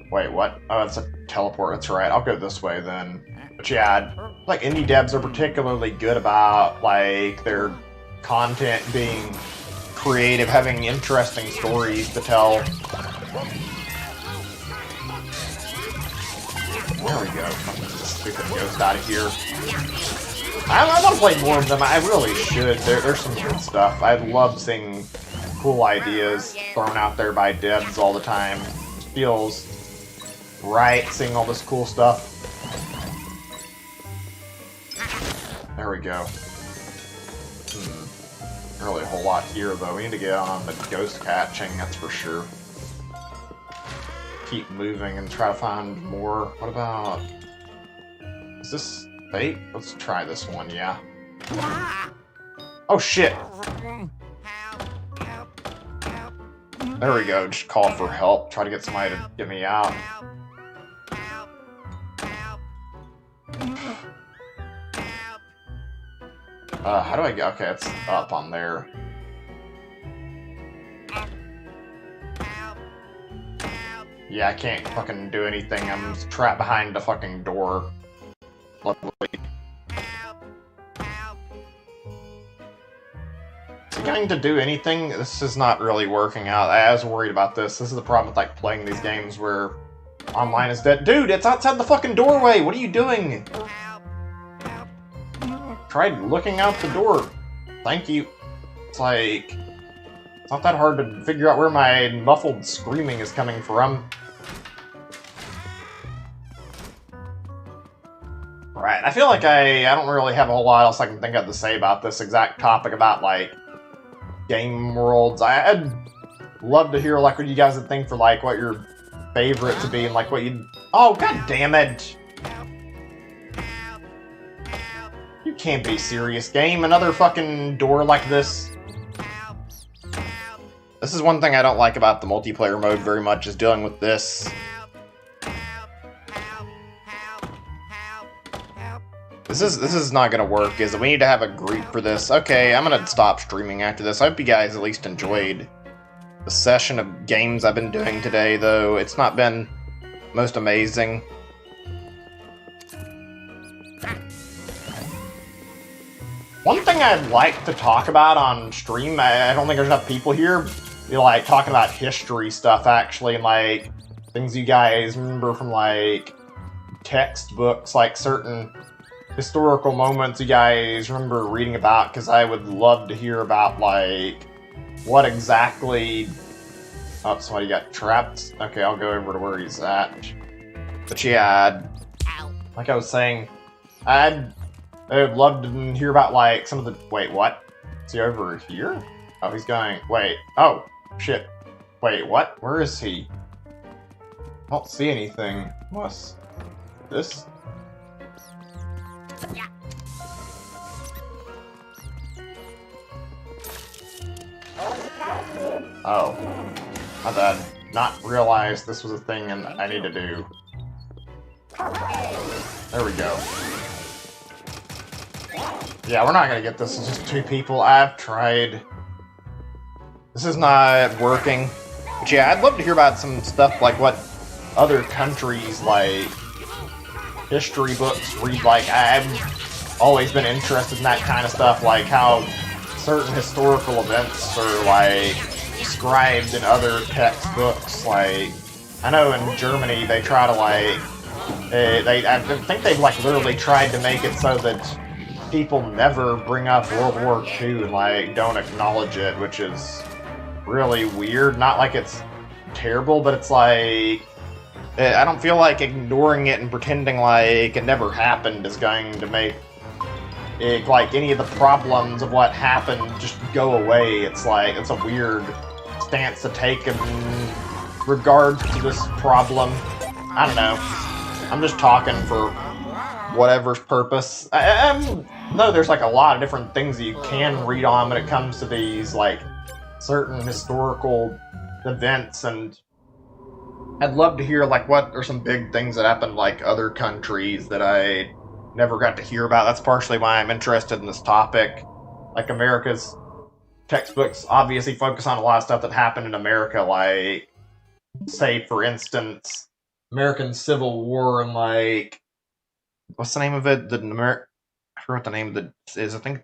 Wait, what? Oh, it's a teleport, that's right. I'll go this way then. But yeah, like, indie devs are particularly good about, like, their content being creative, having interesting stories to tell. There we go. Stupid ghost out of here. I want to play more of them. I really should. There's some good stuff. I love seeing cool ideas thrown out there by devs all the time. It feels right seeing all this cool stuff. There we go. Not really a whole lot here, though. We need to get on the ghost catching, that's for sure. Keep moving and try to find more. What about... Is this bait? Let's try this one, yeah. Oh, shit! There we go, just call for help. Try to get somebody to get me out. How do I get... Okay, it's up on there. Yeah, I can't fucking do anything. I'm trapped behind the fucking door. Luckily. Is it going to do anything? This is not really working out. I was worried about this. This is the problem with, like, playing these games where online is dead. Dude, it's outside the fucking doorway! What are you doing? Tried looking out the door. Thank you. It's like... It's not that hard to figure out where my muffled screaming is coming from. Right, I feel like I don't really have a whole lot else I can think of to say about this exact topic about, like, game worlds. I'd love to hear, like, what you guys would think for, like, what your favorite to be and, like, what you'd... Oh, god damn it! You can't be serious, game. Another fucking door like this. This is one thing I don't like about the multiplayer mode very much, is dealing with this. This is not gonna work, is it? We need to have a greet for this. Okay, I'm gonna stop streaming after this. I hope you guys at least enjoyed the session of games I've been doing today, though it's not been most amazing. One thing I'd like to talk about on stream, I don't think there's enough people here, like, talking about history stuff, actually, and, like, things you guys remember from, like, textbooks, like, certain historical moments you guys remember reading about, because I would love to hear about, like, what exactly... Oh, somebody got trapped. Okay, I'll go over to where he's at. But yeah, like I was saying, I would love to hear about, like, some of the... Wait, what? Is he over here? Oh, he's going... Wait. Oh, shit. Wait, what? Where is he? I don't see anything. What's this? Oh. I did not realize this was a thing and I need to do. There we go. Yeah, we're not gonna get this. It's just two people. I've tried. This is not working. But yeah, I'd love to hear about some stuff like what other countries, like, history books read like. I've always been interested in that kind of stuff, like how certain historical events are, like, described in other textbooks. Like, I know in Germany they try to, like, I think they've, like, literally tried to make it so that people never bring up World War II and, like, don't acknowledge it, which is really weird. Not like it's terrible, but it's like, I don't feel like ignoring it and pretending like it never happened is going to make it, like, any of the problems of what happened just go away. It's like, it's a weird stance to take in regards to this problem. I don't know. I'm just talking for whatever's purpose. I know there's, like, a lot of different things that you can read on when it comes to these, like, certain historical events, and I'd love to hear, like, what are some big things that happened, like, other countries that I never got to hear about. That's partially why I'm interested in this topic. Like, America's textbooks obviously focus on a lot of stuff that happened in America, like, say, for instance, American Civil War and, like, what's the name of it? I forgot what the name of it is. I can't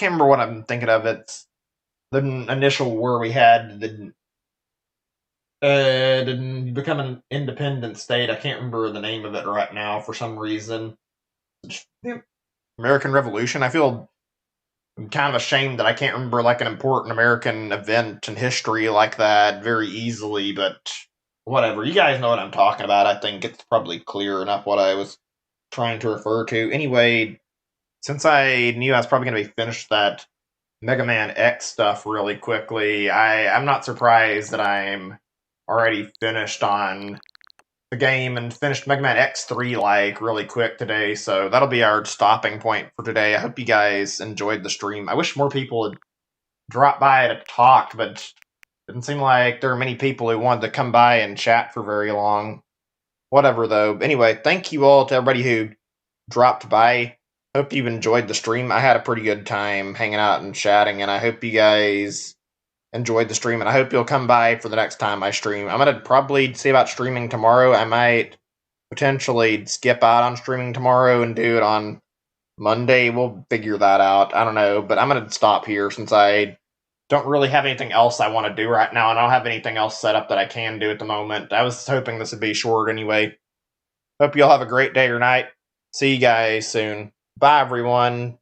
remember what I'm thinking of. It's the initial war we had that didn't become an independent state. I can't remember the name of it right now for some reason. The American Revolution. I feel kind of ashamed that I can't remember, like, an important American event in history like that very easily, but whatever. You guys know what I'm talking about. I think it's probably clear enough what I was trying to refer to. Anyway, since I knew I was probably going to be finished that Mega Man X stuff really quickly, I'm not surprised that I'm already finished on the game and finished Mega Man X3, like, really quick today, so that'll be our stopping point for today. I hope you guys enjoyed the stream. I wish more people had dropped by to talk, but it didn't seem like there were many people who wanted to come by and chat for very long. Whatever, though. Anyway, thank you all to everybody who dropped by. Hope you've enjoyed the stream. I had a pretty good time hanging out and chatting, and I hope you guys enjoyed the stream, and I hope you'll come by for the next time I stream. I'm going to probably see about streaming tomorrow. I might potentially skip out on streaming tomorrow and do it on Monday. We'll figure that out. I don't know, but I'm going to stop here since I don't really have anything else I want to do right now, and I don't have anything else set up that I can do at the moment. I was hoping this would be short anyway. Hope you all have a great day or night. See you guys soon. Bye, everyone.